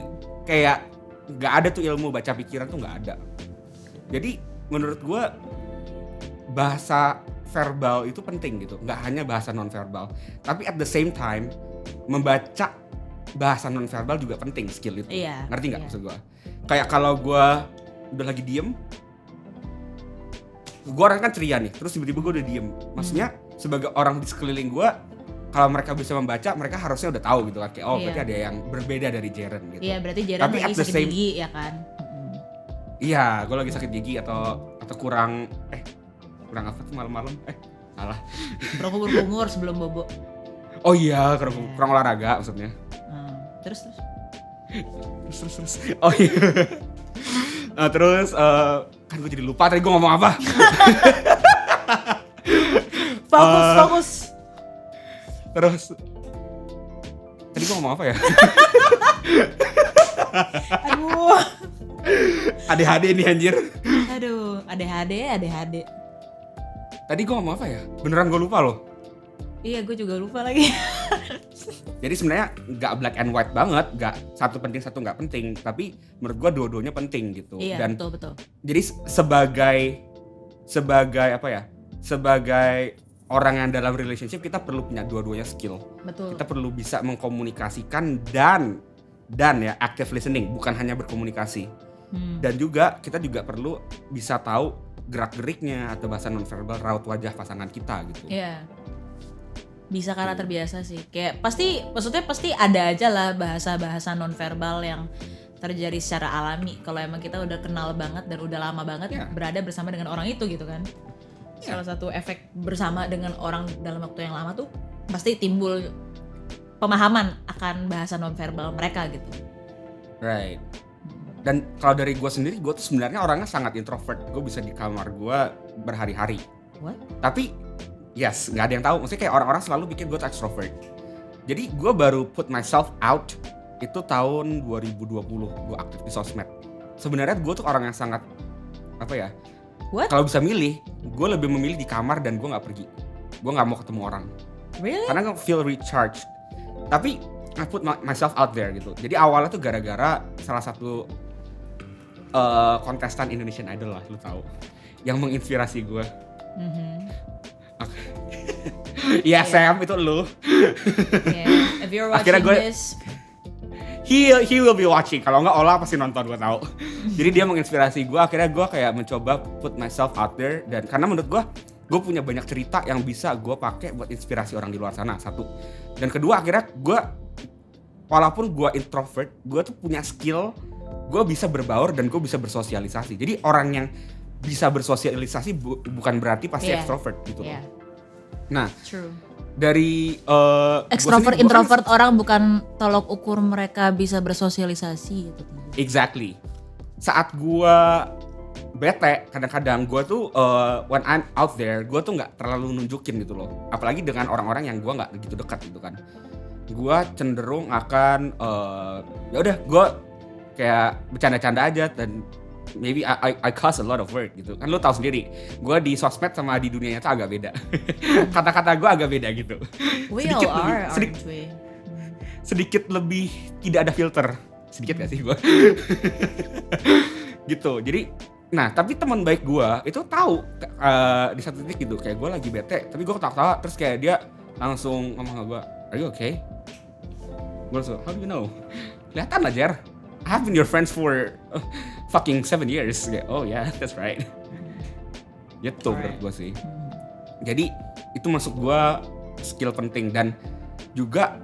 kayak nggak ada tuh ilmu baca pikiran tuh nggak ada. Jadi menurut gue bahasa verbal itu penting gitu, nggak hanya bahasa non verbal. Tapi at the same time membaca bahasa non verbal juga penting, skill itu. Iya. Ngerti nggak iya. maksud gue? Kayak kalau gue udah lagi diem, gue orang kan ceria nih, terus tiba-tiba gue udah diem. Maksudnya sebagai orang di sekeliling gue, kalau mereka bisa membaca, mereka harusnya udah tahu gitu kan. Kayak berarti ada yang berbeda dari Jaren gitu. Iya, berarti Jaren Tapi lagi at the sakit same- gigi ya kan. Iya, gue lagi sakit gigi atau kurang apa tuh malam-malam? Salah. Berkumur-kumur sebelum bobo. Oh iya, kurang olahraga maksudnya. Terus. Terus. Oh iya. Terus kan gue jadi lupa tadi gue ngomong apa. Fokus. Terus tadi gue ngomong apa ya? Aduh. ADHD nih anjir. Aduh, ADHD. Tadi gue ngomong apa ya? Beneran gue lupa loh. Iya, gue juga lupa lagi. Jadi sebenarnya nggak black and white banget, nggak satu penting satu nggak penting, tapi menurut gue dua-duanya penting gitu. Iya, Dan betul. jadi sebagai apa ya? Sebagai orang yang dalam relationship kita perlu punya dua-duanya skill. Betul. Kita perlu bisa mengkomunikasikan dan ya active listening, bukan hanya berkomunikasi. Dan juga kita juga perlu bisa tahu gerak-geriknya atau bahasa nonverbal raut wajah pasangan kita gitu. Iya. Bisa karena terbiasa sih. Kayak pasti ada aja lah bahasa-bahasa nonverbal yang terjadi secara alami kalau emang kita udah kenal banget dan udah lama banget berada bersama dengan orang itu gitu kan. Salah satu efek bersama dengan orang dalam waktu yang lama tuh pasti timbul pemahaman akan bahasa nonverbal mereka gitu. Right. Dan kalau dari gue sendiri, gue tuh sebenarnya orangnya sangat introvert. Gue bisa di kamar gue berhari-hari. What? Tapi yes, nggak ada yang tahu. Maksudnya kayak orang-orang selalu pikir gue tuh extrovert. Jadi gue baru put myself out itu tahun 2020. Gue aktif di sosmed. Sebenarnya gue tuh orang yang sangat apa ya? What? Kalau bisa milih, gue lebih memilih di kamar dan gue nggak pergi. Gue nggak mau ketemu orang. Really? Karena gue feel recharged. Tapi I put myself out there gitu. Jadi awalnya tuh gara-gara salah satu kontestan Indonesian Idol lah, lu tahu, yang menginspirasi gue. Iya, Sam, itu lu. Yeah. If you're watching this, he will be watching. Kalau nggak Ola pasti nonton, gue tahu. Jadi dia menginspirasi gue. Akhirnya gue kayak mencoba put myself out there. Dan karena menurut gue punya banyak cerita yang bisa gue pakai buat inspirasi orang di luar sana. Satu. Dan kedua, akhirnya gue, walaupun gue introvert, gue tuh punya skill. Gue bisa berbaur dan gue bisa bersosialisasi. Jadi orang yang bisa bersosialisasi bukan berarti pasti extrovert gitu loh. Nah, true. Dari extrovert introvert orang bukan tolok ukur mereka bisa bersosialisasi gitu. Exactly. Saat gue bete, kadang-kadang gue tuh when I'm out there, gue tuh nggak terlalu nunjukin gitu loh. Apalagi dengan orang-orang yang gue nggak begitu dekat gitu kan. Gue cenderung akan ya udah gue kayak bercanda-canda aja dan maybe I cause a lot of word gitu. Kan lo tahu sendiri, gue di sosmed sama di dunia nyata agak beda. Kata-kata gue agak beda gitu. We all are, aren't we? Sedikit lebih tidak ada filter. Sedikit gak sih gue? Gitu. Jadi, nah tapi teman baik gue itu tahu di satu titik gitu, kayak gue lagi bete, tapi gue ketawa-tawa, terus kayak dia langsung ngomong ke gue, "Are you okay?" Gue langsung, "How do you know?" Kelihatan lah, Jer. I've been your friends for fucking 7 years. Oh yeah, that's right. Gitu menurut gue sih. Jadi itu masuk gue skill penting. Dan juga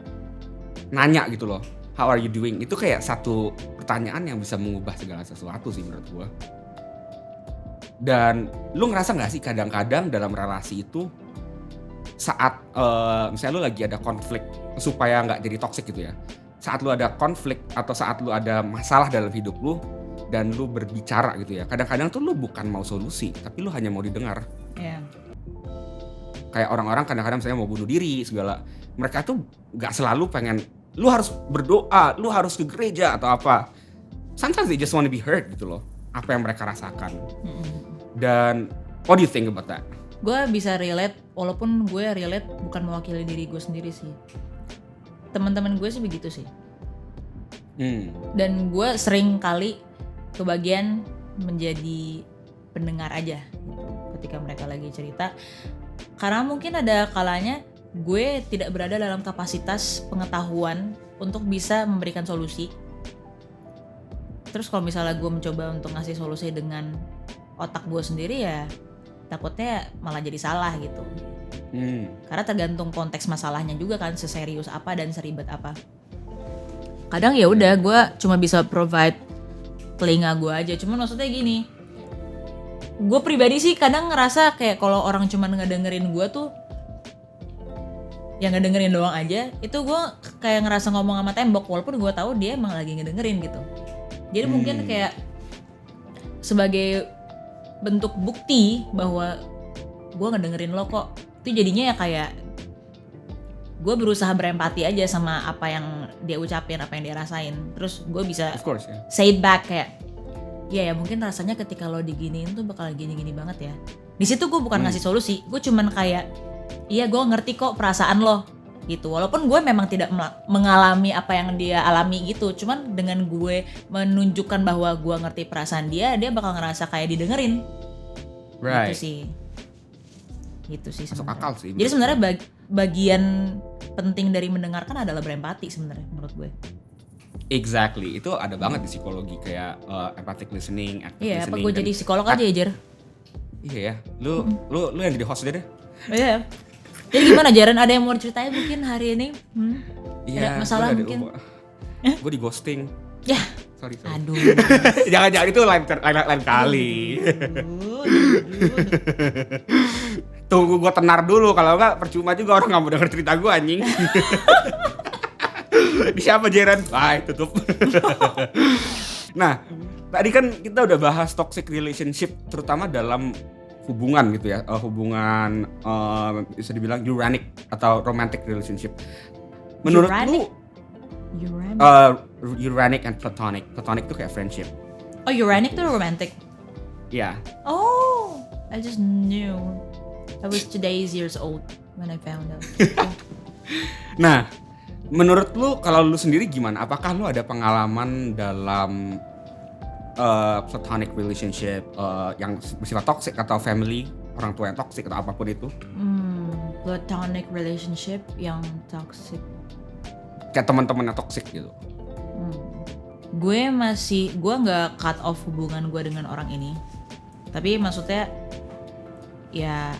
nanya gitu loh, how are you doing? Itu kayak satu pertanyaan yang bisa mengubah segala sesuatu sih menurut gue. Dan lu ngerasa gak sih kadang-kadang dalam relasi itu saat misalnya lu lagi ada konflik, supaya gak jadi toxic gitu ya, saat lu ada konflik atau saat lu ada masalah dalam hidup lu dan lu berbicara gitu ya, kadang-kadang tuh lu bukan mau solusi, tapi lu hanya mau didengar. Kayak orang-orang kadang-kadang misalnya mau bunuh diri segala, mereka tuh gak selalu pengen lu harus berdoa, lu harus ke gereja atau apa. Sometimes they just want to be heard gitu loh, apa yang mereka rasakan. Dan what do you think about that? Gue bisa relate, walaupun gue relate bukan mewakili diri gue sendiri sih. Teman-teman gue sih begitu sih. Dan gue sering kali kebagian menjadi pendengar aja gitu, ketika mereka lagi cerita. Karena mungkin ada kalanya gue tidak berada dalam kapasitas pengetahuan untuk bisa memberikan solusi. Terus kalau misalnya gue mencoba untuk ngasih solusi dengan otak gue sendiri, ya takutnya malah jadi salah gitu. Karena tergantung konteks masalahnya juga kan, seserius apa dan seribet apa. Kadang ya udah gue cuma bisa provide telinga gue aja. Cuman maksudnya gini, gue pribadi sih kadang ngerasa kayak kalau orang cuma ngedengerin gue tuh, yang ngedengerin doang aja, itu gue kayak ngerasa ngomong sama tembok, walaupun gue tahu dia emang lagi ngedengerin gitu. Jadi mungkin kayak sebagai bentuk bukti bahwa gue ngedengerin lo kok, itu jadinya ya kayak gue berusaha berempati aja sama apa yang dia ucapin, apa yang dia rasain. Terus gue bisa say it back kayak, ya mungkin rasanya ketika lo diginiin tuh bakal gini-gini banget ya. Di situ gue bukan ngasih solusi, gue cuman kayak, iya gue ngerti kok perasaan lo gitu. Walaupun gue memang tidak mengalami apa yang dia alami gitu, cuman dengan gue menunjukkan bahwa gue ngerti perasaan dia bakal ngerasa kayak didengerin. Right. Gitu sih masuk sebenarnya. Akal sih. Jadi sebenarnya bagian penting dari mendengarkan adalah berempati sebenarnya menurut gue. Exactly, itu ada banget di psikologi kayak empathic listening, active Iya, apa listening. gue dan jadi psikolog aja ya, Jer? Iya ya, lu yang jadi host aja deh. Iya. Jadi gimana, Jaren? Ada yang mau ceritain mungkin hari ini? Ada masalah mungkin? Gue di ghosting. Ya, Sorry. aduh. Jangan itu lain kali. Tunggu gue tenar dulu, kalau enggak percuma juga orang nggak mau denger cerita gue anjing. Di siapa Jeren? Bye, tutup. Nah, tadi kan kita udah bahas toxic relationship, terutama dalam hubungan gitu ya, hubungan bisa dibilang uranic atau romantic relationship. Menurut lu? Uranic and platonic. Platonic tuh kayak friendship. Oh, uranic tuh romantic. Iya. Oh, I just knew. I was 2 years old when I found out. Nah, menurut lu kalau lu sendiri gimana? Apakah lu ada pengalaman dalam platonic relationship yang bersifat toxic atau family, orang tua yang toxic atau apapun itu? Platonic relationship yang toxic. Kayak teman-teman yang toxic gitu. Gue nggak cut off hubungan gue dengan orang ini. Tapi maksudnya ya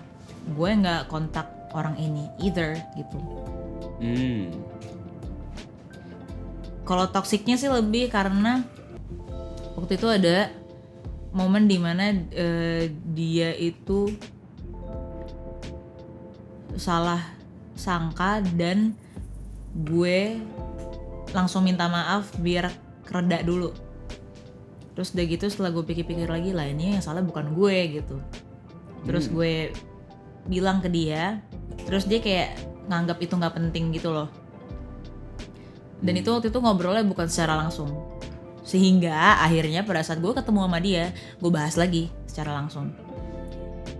gue nggak kontak orang ini either gitu. Kalau toksiknya sih lebih karena waktu itu ada momen dimana dia itu salah sangka dan gue langsung minta maaf biar reda dulu. Terus udah gitu setelah gue pikir-pikir lagi lah ini yang salah bukan gue gitu. Terus gue bilang ke dia, terus dia kayak nganggap itu nggak penting gitu loh. Dan itu waktu itu ngobrolnya bukan secara langsung. Sehingga akhirnya pada saat gue ketemu sama dia, gue bahas lagi secara langsung.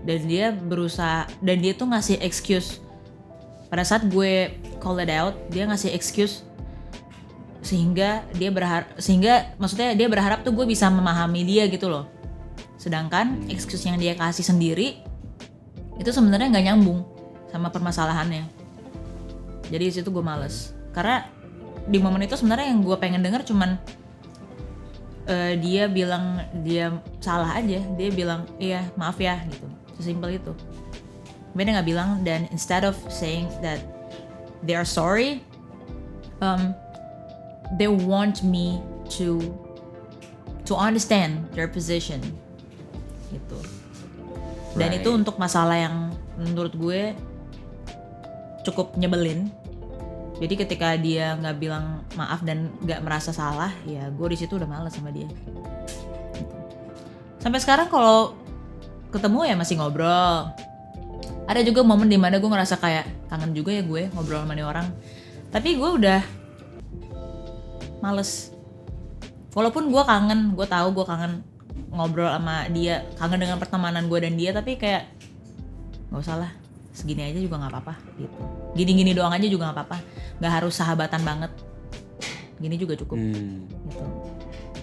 Dan dia berusaha, dan dia tuh ngasih excuse. Pada saat gue call it out, dia ngasih excuse sehingga maksudnya dia berharap tuh gue bisa memahami dia gitu loh. Sedangkan excuse yang dia kasih sendiri itu sebenarnya nggak nyambung sama permasalahannya. Jadi di situ gue males. Karena di momen itu sebenarnya yang gue pengen denger cuman dia bilang dia salah aja. Dia bilang iya maaf ya gitu. Sesimpel itu. Dia nggak bilang, dan instead of saying that they are sorry, they want me to understand their position gitu. Dan itu untuk masalah yang menurut gue cukup nyebelin. Jadi ketika dia nggak bilang maaf dan nggak merasa salah, ya gue di situ udah males sama dia. Gitu. Sampai sekarang kalau ketemu ya masih ngobrol. Ada juga momen dimana gue ngerasa kayak kangen juga ya gue ngobrol sama nih orang. Tapi gue udah males. Walaupun gue kangen, gue tahu gue kangen ngobrol sama dia, kangen dengan pertemanan gue dan dia, tapi kayak nggak usah lah, segini aja juga nggak apa-apa gitu. Gini-gini doang aja juga nggak apa-apa, nggak harus sahabatan banget. Gini juga cukup. Gitu.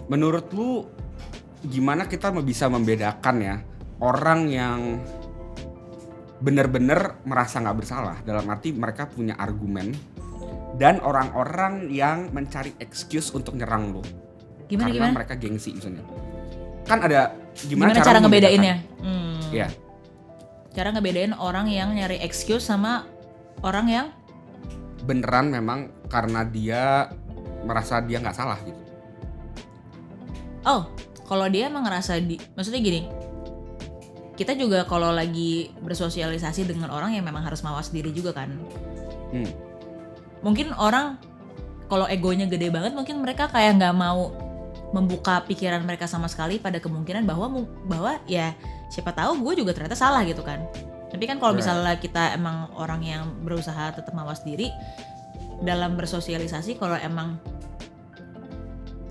Menurut lu gimana kita bisa membedakan ya orang yang benar-benar merasa nggak bersalah, dalam arti mereka punya argumen, dan orang-orang yang mencari excuse untuk nyerang lo karena mereka gengsi misalnya. Kan ada gimana cara ngebedainnya? Iya. Cara ngebedain orang yang nyari excuse sama orang yang beneran memang karena dia merasa dia nggak salah gitu. Oh, kalau dia emang ngerasa maksudnya gini. Kita juga kalau lagi bersosialisasi dengan orang yang memang harus mawas diri juga kan. Mungkin orang kalau egonya gede banget, mungkin mereka kayak nggak mau membuka pikiran mereka sama sekali pada kemungkinan bahwa ya siapa tahu gue juga ternyata salah gitu kan. Tapi kan kalau misalnya kita emang orang yang berusaha tetap mawas diri dalam bersosialisasi, kalau emang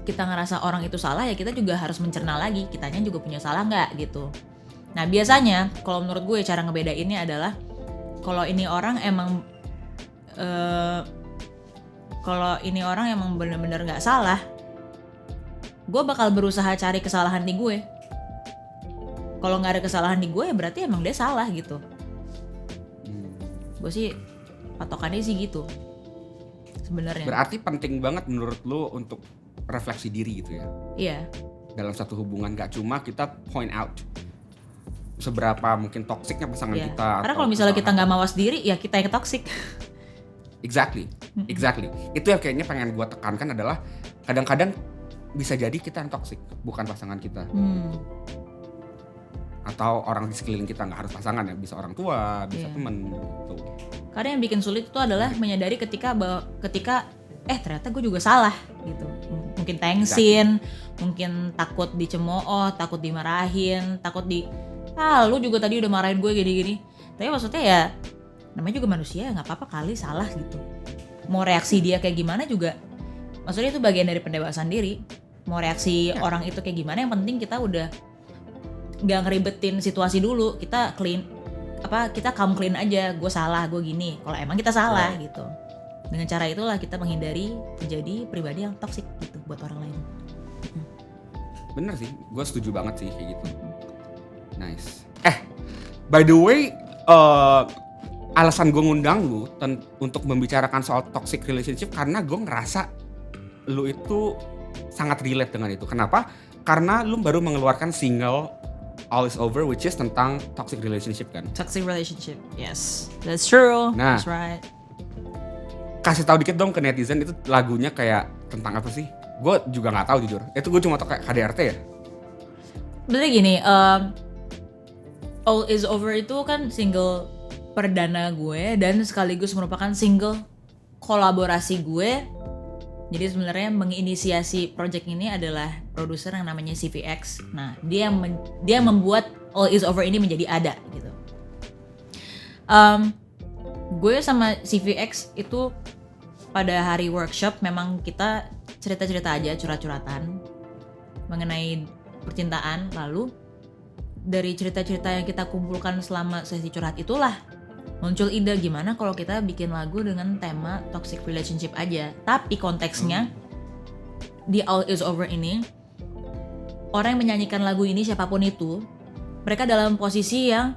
kita ngerasa orang itu salah ya kita juga harus mencerna lagi, kitanya juga punya salah nggak gitu. Nah biasanya kalau menurut gue cara ngebedainnya adalah kalau ini orang emang benar-benar nggak salah, gue bakal berusaha cari kesalahan di gue. Kalau nggak ada kesalahan di gue ya berarti emang dia salah gitu. Gue sih patokannya sih gitu sebenarnya. Berarti penting banget menurut lu untuk refleksi diri gitu ya. Iya. Dalam satu hubungan gak cuma kita point out seberapa mungkin toksiknya pasangan Iya. kita. Karena atau kalau misalnya kita kesalahan. nggak mawas diri, ya kita yang toxic. Exactly. Itu yang kayaknya pengen gue tekankan adalah kadang-kadang bisa jadi kita yang toksik, bukan pasangan kita. Atau orang di sekeliling kita, nggak harus pasangan ya, bisa orang tua, bisa Iya. temen gitu. Karena yang bikin sulit itu adalah menyadari ketika ternyata gue juga salah gitu. Mungkin tengsin, mungkin takut dicemooh, takut dimarahin, takut lu juga tadi udah marahin gue gini-gini. Tapi maksudnya ya namanya juga manusia, nggak apa-apa kali salah gitu. Mau reaksi dia kayak gimana juga, maksudnya itu bagian dari pendewasaan diri. Mau reaksi orang itu kayak gimana, yang penting kita udah nggak ngeribetin situasi dulu, kita come clean aja, gue salah, gue gini, kalau emang kita salah gitu. Dengan cara itulah kita menghindari menjadi pribadi yang toksik gitu buat orang lain. Bener sih, gue setuju banget sih kayak gitu. Nice. By the way, alasan gue ngundang lu untuk membicarakan soal toxic relationship karena gue ngerasa lu itu sangat relate dengan itu. Kenapa? Karena lu baru mengeluarkan single All Is Over, which is tentang toxic relationship kan. Toxic relationship, yes, that's true. Nah. That's right. Kasih tahu dikit dong ke netizen, itu lagunya kayak tentang apa sih? Gue juga nggak tahu jujur. Itu gue cuma tau kayak KDRT ya. Bener gini, All Is Over itu kan single perdana gue dan sekaligus merupakan single kolaborasi gue. Jadi sebenarnya menginisiasi project ini adalah produser yang namanya CVX. Nah, dia membuat All Is Over ini menjadi ada gitu. Gue sama CVX itu pada hari workshop memang kita cerita-cerita aja, curhat-curhatan mengenai percintaan. Lalu dari cerita-cerita yang kita kumpulkan selama sesi curhat itulah muncul ide gimana kalau kita bikin lagu dengan tema toxic relationship aja. Tapi konteksnya di All Is Over ini, orang yang menyanyikan lagu ini siapapun itu, mereka dalam posisi yang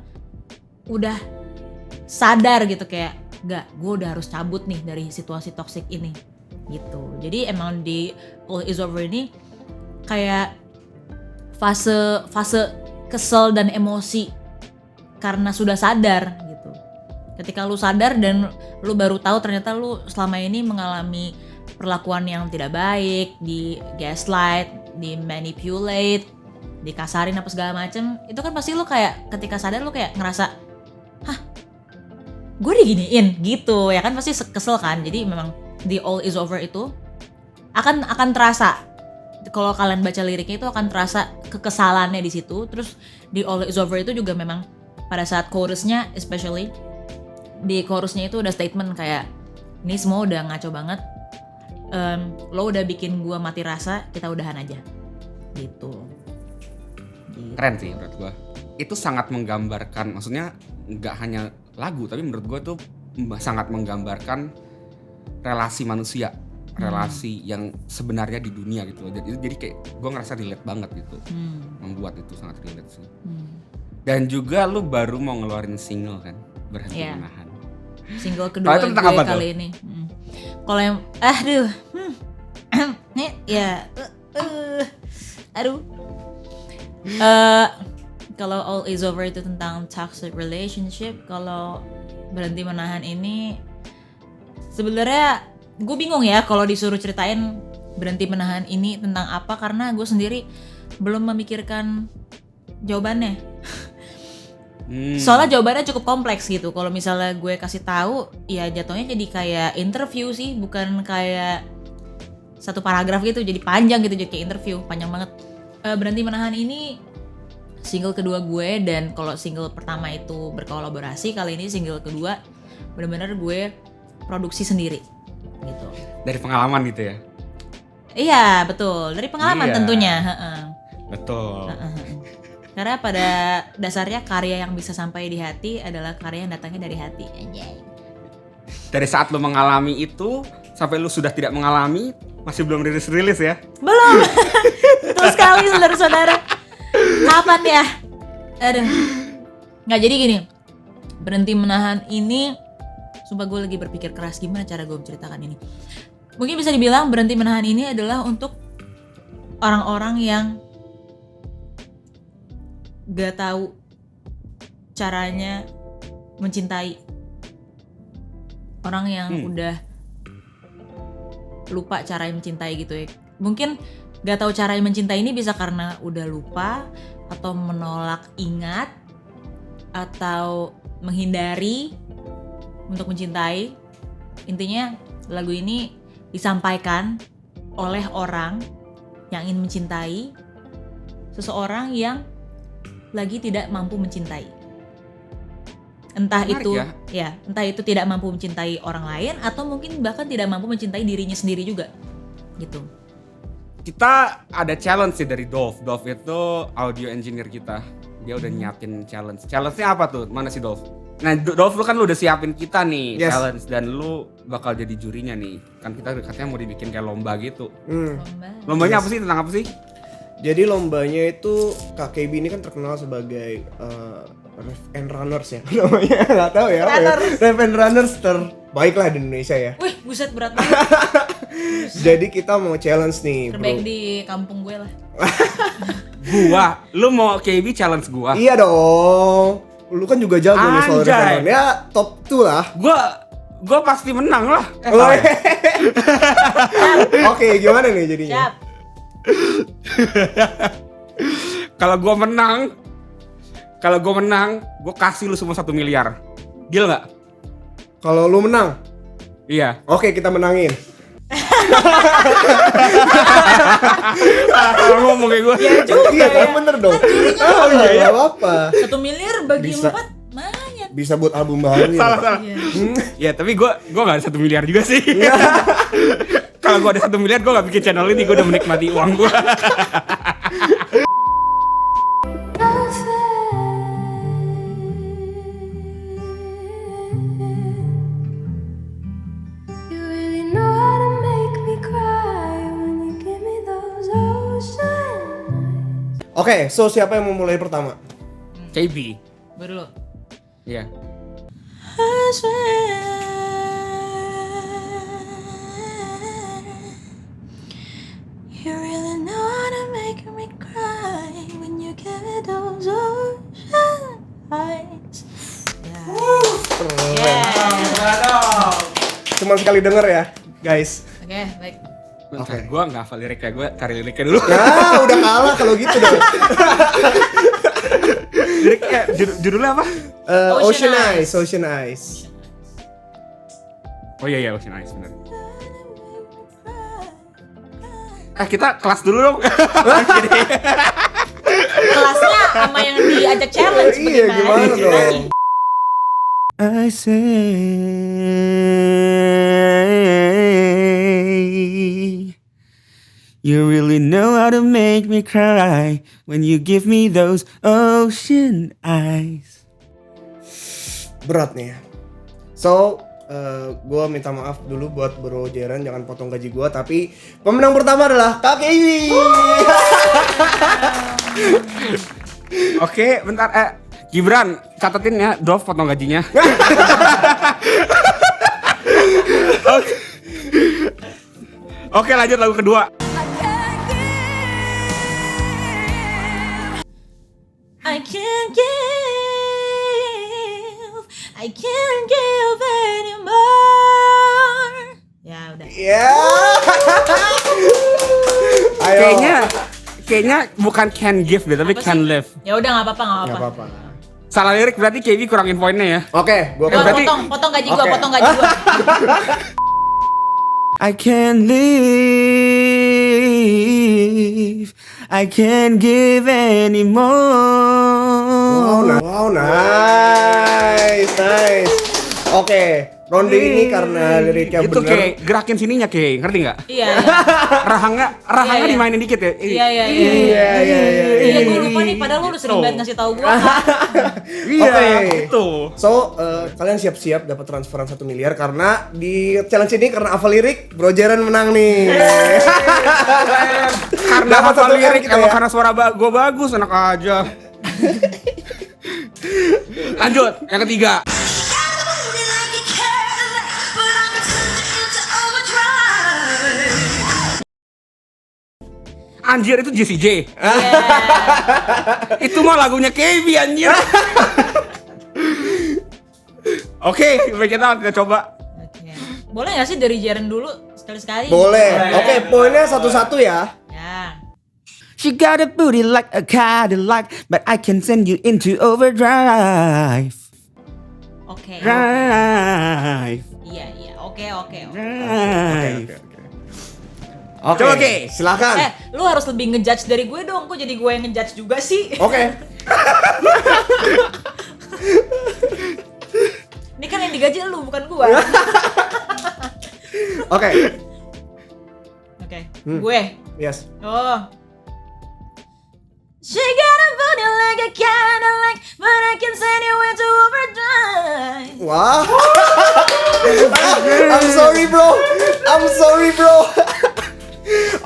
udah sadar gitu, kayak gak, gue udah harus cabut nih dari situasi toxic ini gitu. Jadi emang di All Is Over ini kayak fase kesel dan emosi karena sudah sadar gitu. Ketika lu sadar dan lu baru tahu ternyata lu selama ini mengalami perlakuan yang tidak baik, di gaslight, di manipulate, dikasarin apa segala macem, itu kan pasti lu kayak ketika sadar lu kayak ngerasa, hah, gue diginiin gitu ya kan, pasti kesel kan. Jadi memang di All Is Over itu akan terasa, kalau kalian baca liriknya itu akan terasa kekesalannya di situ. Terus di All Is Over itu juga memang pada saat chorusnya, especially di chorusnya itu udah statement kayak, ini semua udah ngaco banget, lo udah bikin gua mati rasa, kita udahan aja gitu. Keren sih menurut gue. Itu sangat menggambarkan, maksudnya nggak hanya lagu, tapi menurut gue tuh sangat menggambarkan relasi manusia, relasi yang sebenarnya di dunia gitu. Jadi kayak gue ngerasa relate banget gitu. Membuat itu sangat relate sih. Dan juga lu baru mau ngeluarin single kan, Berhenti Menahan. Single kedua gue kali ini. Kalau yang nih ya kalau All Is Over itu tentang toxic relationship, kalau Berhenti Menahan ini sebenarnya gue bingung ya kalau disuruh ceritain Berhenti Menahan ini tentang apa, karena gue sendiri belum memikirkan jawabannya. Soalnya jawabannya cukup kompleks gitu. Kalau misalnya gue kasih tahu, ya jatuhnya jadi kayak interview sih, bukan kayak satu paragraf gitu, jadi panjang gitu, jadi kayak interview, panjang banget. Berhenti Menahan ini single kedua gue, dan kalau single pertama itu berkolaborasi, kali ini single kedua benar-benar gue produksi sendiri gitu. Dari pengalaman gitu ya? Iya betul, dari pengalaman tentunya. Betul. Karena pada dasarnya karya yang bisa sampai di hati adalah karya yang datangnya dari hati. Dari saat lu mengalami itu sampai lu sudah tidak mengalami, masih belum rilis ya? Belum. Betul sekali saudara-saudara. Kapan ya? Aduh. Nggak, jadi gini, Berhenti Menahan ini, sumpah gue lagi berpikir keras gimana cara gue menceritakan ini. Mungkin bisa dibilang Berhenti Menahan ini adalah untuk orang-orang yang gak tahu caranya mencintai. Orang yang udah lupa caranya mencintai gitu ya. Mungkin gak tahu caranya mencintai ini bisa karena udah lupa, atau menolak ingat, atau menghindari untuk mencintai. Intinya lagu ini disampaikan oleh orang yang ingin mencintai seseorang yang lagi tidak mampu mencintai. Entah Menarik itu ya. entah itu tidak mampu mencintai orang lain, atau mungkin bahkan tidak mampu mencintai dirinya sendiri juga. Gitu. Kita ada challenge sih dari Dolph. Dolph itu audio engineer kita. Dia udah nyiapin challenge. Challenge-nya apa tuh? Mana sih Dolph? Nah, Dolph lu kan lu udah siapin kita nih challenge, dan lu bakal jadi jurinya nih. Kan kita katanya mau dibikin kayak lomba gitu. Lombanya apa sih? Tentang apa sih? Jadi lombanya itu KKB ini kan terkenal sebagai Rev and Runners ya namanya, nggak tahu ya. Rev and Runners terbaik lah di Indonesia ya. Wih, buset berat banget. Jadi kita mau challenge nih, Terbaik bro. di kampung gue lah. Lu mau KB challenge gua? Iya dong. Lu kan juga jago nih soal Rev and Anjay. Run. Ya top 2 lah. Gua pasti menang lah. Oke, gimana nih jadinya? Siap. Kalau gua menang, gua kasih lu semua 1 miliar. Deal nggak? Kalau lu menang, Iya. oke kita menangin. Ngomong kayak gua. Iya kan bener dong. Oh iya, nggak apa-apa. 1 miliar bagi Bisa. 4 lumayan. Bisa buat album baru. Salah. Iya. Ya tapi gua nggak ada 1 miliar juga sih. Kalau gua ada 1 miliar, gua nggak bikin channel ini. Gua udah menikmati uang gua. You really know how to make me cry when you give me those ocean eyes. Oke, so siapa yang mau mulai pertama? KB. Baru lo. Iya. I swear you really know how to make me cry when you give me those ocean eyes. Cuman sekali denger ya, guys. Oke, baik. Oke. Gua nggak hafal liriknya, gua cari liriknya dulu. Nah, udah kalah kalau gitu dong. Liriknya judulnya apa? Ocean Ocean Eyes, Ocean Eyes. Oh iya Ocean Eyes bener. Kita kelas dulu dong. Kelasnya sama yang diajak challenge Iya, gimana dong? I say you really know how to make me cry when you give me those ocean eyes. Berat nih ya. So, gue minta maaf dulu buat Bro Jeren, jangan potong gaji gue. Tapi pemenang pertama adalah Kak Iwi. Oke, bentar. Gibran, catetin ya, Dolph potong gajinya. Oke, lanjut lagu kedua. I can't give anymore. Ya udah. Ya. Ayo. Kayaknya bukan can give deh, tapi Apa can sih? live. Ya udah nggak apa-apa. Nggak apa-apa. Salah lirik berarti KB kurangin poinnya ya. Oke, gue Gua berarti- potong gaji gua, Oke. potong gaji gua. I can't live, I can't give anymore. Wow, nice. Oke, ronde ini karena liriknya Itu bener. kayak gerakin sininya kayak, ngerti nggak? Iya. Rahangnya Iya. dimainin dikit ya. Iya. Iya. Iya, gua lupa nih, padahal lu udah sering banget ngasih tahu gua. Iya, Oke. gitu. So, kalian siap-siap dapat transferan 1 miliar karena di challenge ini karena hafal lirik, Bro Jeren menang nih. Karena Dapat hafal 1 M lirik, kita emang ya. karena suara gue bagus, enak aja. Lanjut, yang ketiga. Anjir itu Jessie J. Yeah. Itu mah lagunya KB anjir. Oke, baik kita coba. Oke. Boleh nggak sih dari Jaren dulu sekali-sekali? Boleh. Oke, poinnya satu-satu ya. Ya. She got a booty like a Cadillac, but I can send you into overdrive. Oke. Drive. Iya. Oke. Drive. Oke. Coba, Oke. Silakan. Lu harus lebih ngejudge dari gue dong. Kok jadi gue yang ngejudge juga sih? Oke. Ini kan yang digaji lu, bukan gue. Oke. Oke. Gue. Yes. Oh. She got a body like a Cadillac, but I can send you into overdrive. Wah. I'm sorry bro.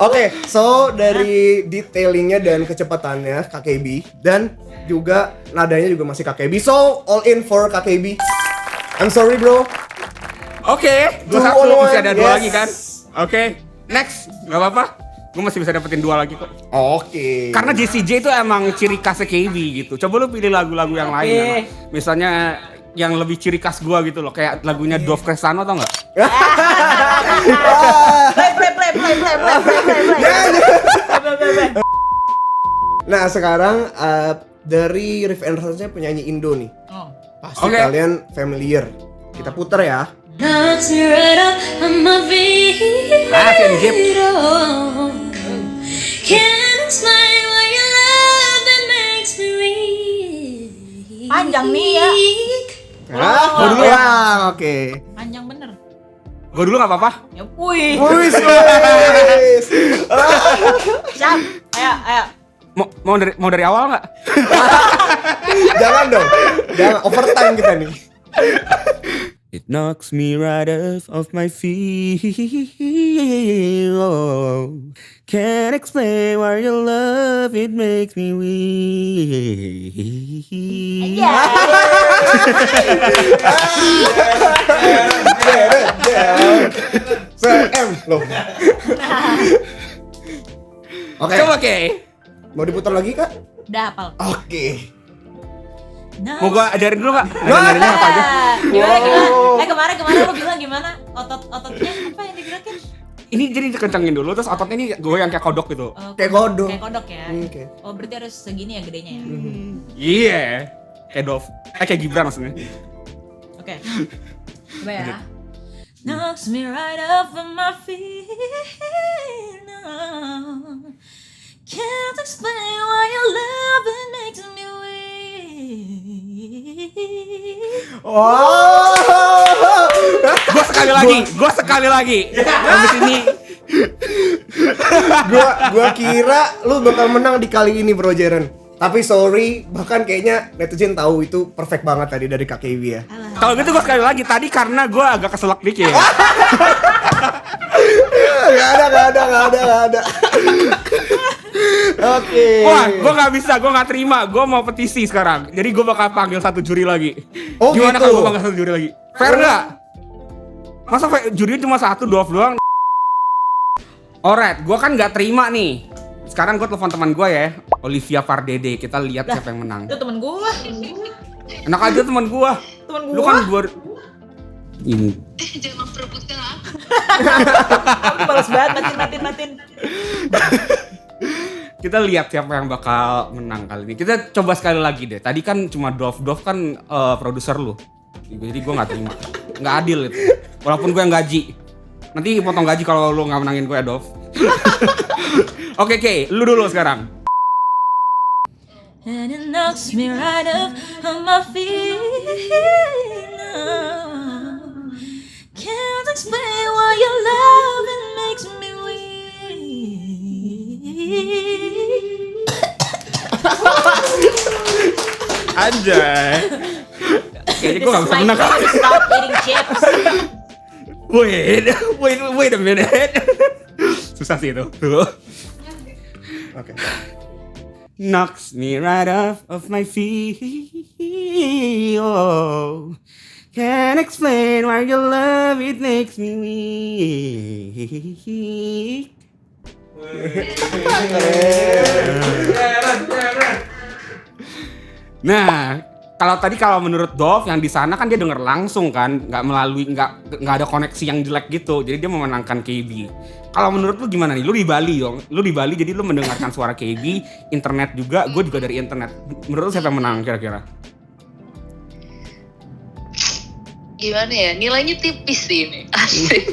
Oke, so dari detailingnya dan kecepatannya KKB dan juga nadanya juga masih KKB. So all in for KKB. I'm sorry bro. Oke, gue Two satu on masih one, ada dua yes. lagi kan? Oke, next, nggak apa-apa. Gue masih bisa dapetin dua lagi kok. Oke. Karena Jessie J itu emang ciri khasnya KB gitu. Coba lu pilih lagu-lagu yang lain. Oke. Yang, misalnya yang lebih ciri khas gua gitu loh, kayak lagunya Dove Cresano tau nggak? Play. Nah sekarang dari Riff and Runs-nya penyanyi Indo nih. Oh. Pasti Oke. kalian familiar. Kita puter ya. Knocks me right up on my feet. Fian Jip. Can't explain why your love that makes me weak. Panjang nih ya. Gua dulu ya. Oke. Panjang bener. Gue dulu nggak apa-apa. Ya, wih. Wis. Siap. Ayo. Mau dari awal nggak? Jangan dong. Jangan overtime kita nih. It knocks me right off my feet. Oh, can't explain why your love it makes me weak. Ya. CM loh. Oke. Coba Oke. Mau diputar lagi kak? Udah hafal. Oke. Mau gue ajarin dulu nggak? Ajarinnya apa aja? Gimana? Kemarin lu bilang gimana? Ototnya apa yang digerakin? Ini jadi dikencengin dulu, terus ototnya ini goyang kayak kodok gitu. Oh, Kayak kodok. Kayak kodok ya. Oke. Oh, berarti harus segini ya gedenya ya. Iya. Kayak Dove. Kayak Gibran maksudnya. Oke. Coba ya. Knocks me right off of my feet. No. Can't explain why your love it makes me weak. Wow. Gue sekali lagi. Habis ini gua kira lu bakal menang di kali ini bro Jaren. Tapi sorry, bahkan kayaknya netizen tahu itu perfect banget tadi dari KKB ya. kalau gitu gue sekali lagi tadi karena gue agak keselak dikit. Gak ada. Oke. Wah, gue nggak bisa, gue nggak terima, gue mau petisi sekarang. Jadi gue bakal panggil satu juri lagi. Oh, gimana gitu? kalau gue panggil satu juri lagi? Fair nggak? Masa jurinya cuma satu, Dove doang? Alright, gue kan nggak terima nih. Sekarang gue telepon teman gue ya, Olivia Pardede. Kita lihat siapa yang menang. Itu temen gua. Enak aja teman gue. Temen Lu gua. kan ini. Jangan memperebutkan aku. Aku balas banget matiin. Kita lihat siapa yang bakal menang kali ini. Kita coba sekali lagi deh. Tadi kan cuma Dove kan produser lu. Jadi gue nggak terima. Nggak adil itu. Walaupun gue yang gaji. Nanti potong gaji kalau lu nggak menangin gue ya Dove. Oke, lu dulu sekarang. And it knocks me right up on my feet. No. Can't explain why your love it makes me weak. Anjay. Kayaknya gue gak bisa menang. Stop eating chips. Wait a minute. Susah sih itu. Tuh. Oke. Knocks me right off my feet. Oh, can't explain why your love it makes me weak. Nah, kalau menurut Dov yang di sana kan dia denger langsung kan, nggak ada koneksi yang jelek gitu, jadi dia memenangkan KB. Kalau menurut lu gimana nih? Lu di Bali dong, jadi lu mendengarkan suara KB, internet juga, gue juga dari internet. Menurut lu siapa yang menang kira-kira? Gimana ya? Nilainya tipis sih ini. Asik.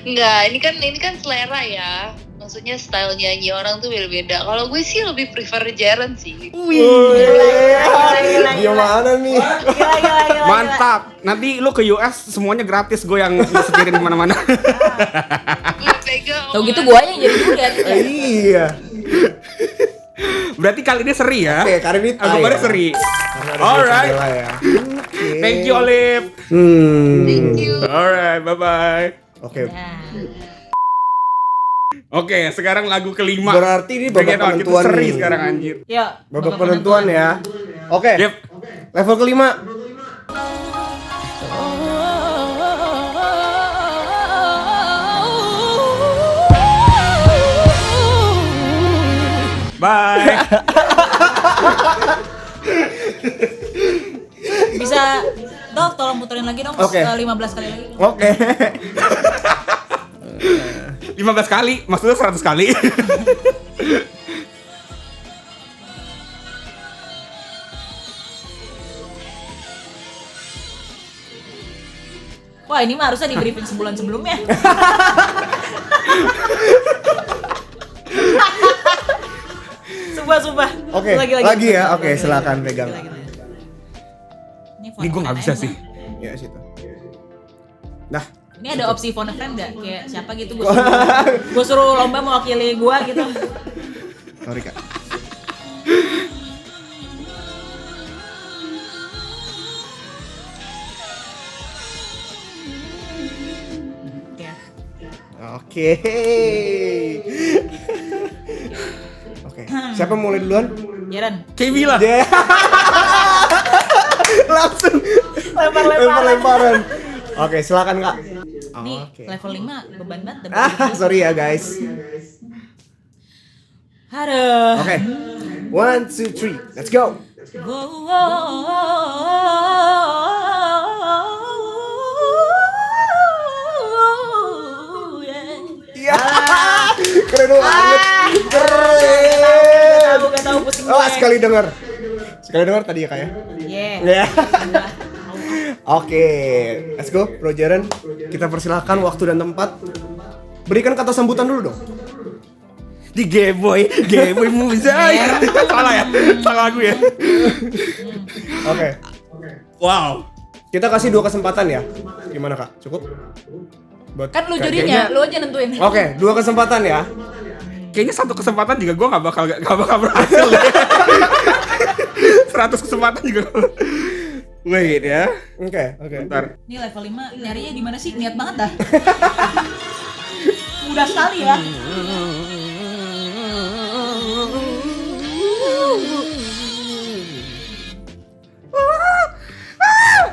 Enggak, ini kan selera ya. Maksudnya style nyanyi orang tuh beda-beda. Kalau gue sih lebih prefer Jaren sih. Dia mana nih? Gila. Mantap. Nanti lu ke US semuanya gratis, gue yang setirin kemana-mana. Gue pegang. Tau gitu gue yang jadi duet. Iya. Berarti kali ini seri ya? Oke, kali ini tie Anggapannya ya. seri. Karena ada Alright. Candela ya. Oke. Thank you Olive. Thank you. Alright, bye-bye. Oke. Oke, sekarang lagu kelima. Berarti ini babak Bring it on, kita penentuan seri nih. sekarang anjir. Ya, Babak penentuan ya. Oke. Yep. Level kelima. Bye. Bisa, Dok, tolong puterin lagi dong, Oke. 15 kali lagi. Oke. 15 kali, maksudnya 100 kali. Wah, ini mah harusnya di briefing sebulan sebelumnya. Sumpah. Oke. Lagi ya. Oke, silakan pegang. Ini gue nggak bisa sih. Ya situ. Nah, Ini ada opsi phone a friend nggak? Kayak siapa gitu gue suruh lomba mewakili gue gitu. sorry Kak. Ya. Oke. Oke. Siapa mulai duluan? Jaren, KB lah. Yeah. Langsung lempar-lemparan. Oke, silakan Kak. nih Oke. level 5 beban banget. Sorry ya guys. Aduh. Oke. 1, 2, 3. Let's go. Iya. Keren banget. Keren. Gak tahu pusing Oh, gue. sekali dengar tadi ya Kak ya? Yeah. Ya. Oke, let's go, Bro Jaren. Kita persilahkan waktu dan tempat. Berikan kata sambutan dulu dong. Di Gameboy Muzai. Salah ya? Salah lagu ya? Oke. Wow. Kita kasih 2 kesempatan ya. Gimana Kak? Cukup? Buat Kan lu Kayaknya- jurinya, lu aja nentuin. Oke, 2 kesempatan ya. Kayaknya 1 kesempatan juga gue nggak bakal berhasil deh. 100 kesempatan juga. Wait ya. Oke. Bentar. Ini level 5 nyarinya di mana sih? Niat banget dah. Mudah sekali ya.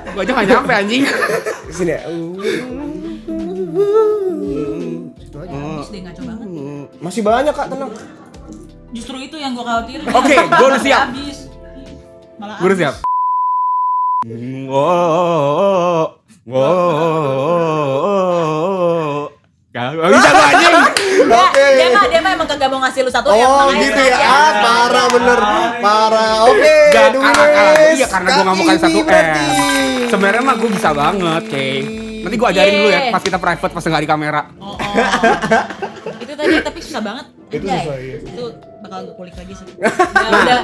Gue aja nggak nyampe anjing. Di sini ya. Situ aja. Habis deh ngaco banget. Masih banyak Kak, tenang. Justru itu yang gue khawatirin. Oke, gua udah siap. Habis. Malah Gue udah siap. Gak bisa gue anjing. Oke. Dia mah emang kagak mau ngasih lu satu yang Oh makanya gitu ya, sengaja. parah bener, parah. Oke, Gak the kalah winners, iya karena gue gak mau Kak kasih 1 Ibi berarti. Sebenarnya mah gue bisa banget, Kay. Nanti gue ajarin dulu ya Yeah. pas kita private pas nggak di kamera. Oh. Itu tadi tapi susah banget. Itu Anjay. susah, iya. Itu bakal gue kulik lagi sih.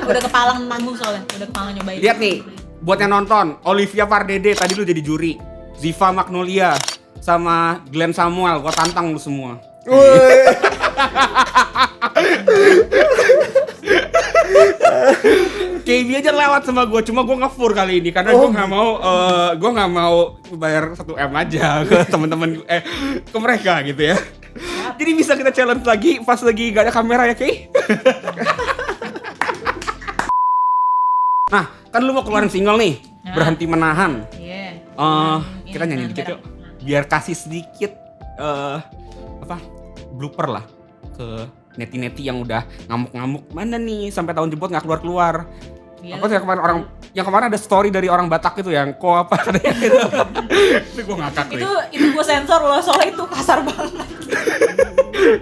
Udah kepalang nanggung soalnya, udah kepalang nyobain. Lihat nih, buat yang nonton, Olivia Pardede tadi lu jadi juri, Ziva Magnolia, sama Glenn Samuel, gua tantang lu semua. Woi. KB aja lewat sama gua, cuma gua nge-fur kali ini karena gua nggak mau bayar 1 M aja ke teman-teman ke mereka gitu ya. Jadi bisa kita challenge lagi pas lagi gak ada kamera ya, Kay? Nah, kan lu mau keluarin single nih, Ya. Berhenti Menahan. Iya. Kita nyanyi Ini dikit yuk. biar kasih sedikit blooper lah ke neti-neti yang udah ngamuk-ngamuk, mana nih sampai tahun jebot nggak keluar-keluar. Iya. Apa sih yang kemarin ada story dari orang Batak itu yang apa katanya gitu. Itu gue ngakak nih. Itu gue sensor loh, soalnya itu kasar banget.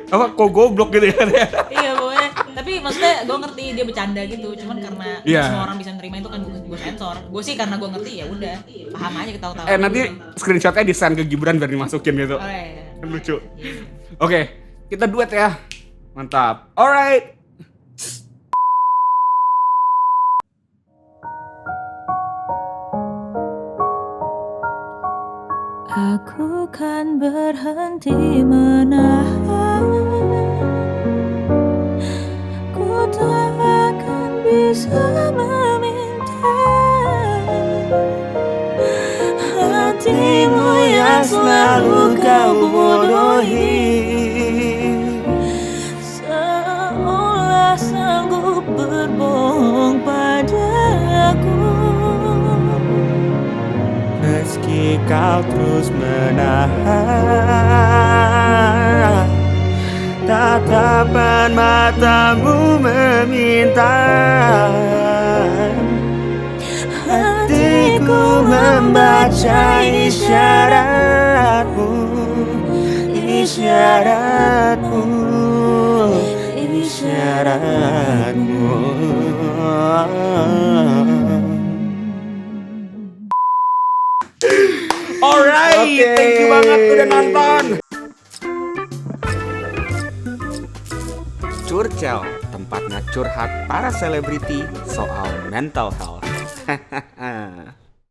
Apa kok goblok gitu ya. Iya pokoknya, tapi maksudnya gue ngerti dia bercanda gitu, cuman karena Iya. semua orang bisa nerima itu kan gue sensor. Gue sih karena gue ngerti ya udah paham aja ketawa-tawa. Nanti screenshotnya di send ke Gibran biar dimasukin gitu. Oh, iya. Kan lucu. Oke, kita duet ya. Mantap. Alright. Aku kan berhenti menahan, ku tak akan bisa meminta hatimu yang selalu kau bodohi, seolah sanggup berbohong padaku. Meski kau terus menahan, tatapan matamu meminta, hatiku membaca isyaratmu, isyaratmu, isyaratmu. Alright, Oke. thank you banget udah nonton. Curcel, tempatnya curhat para selebriti soal mental health.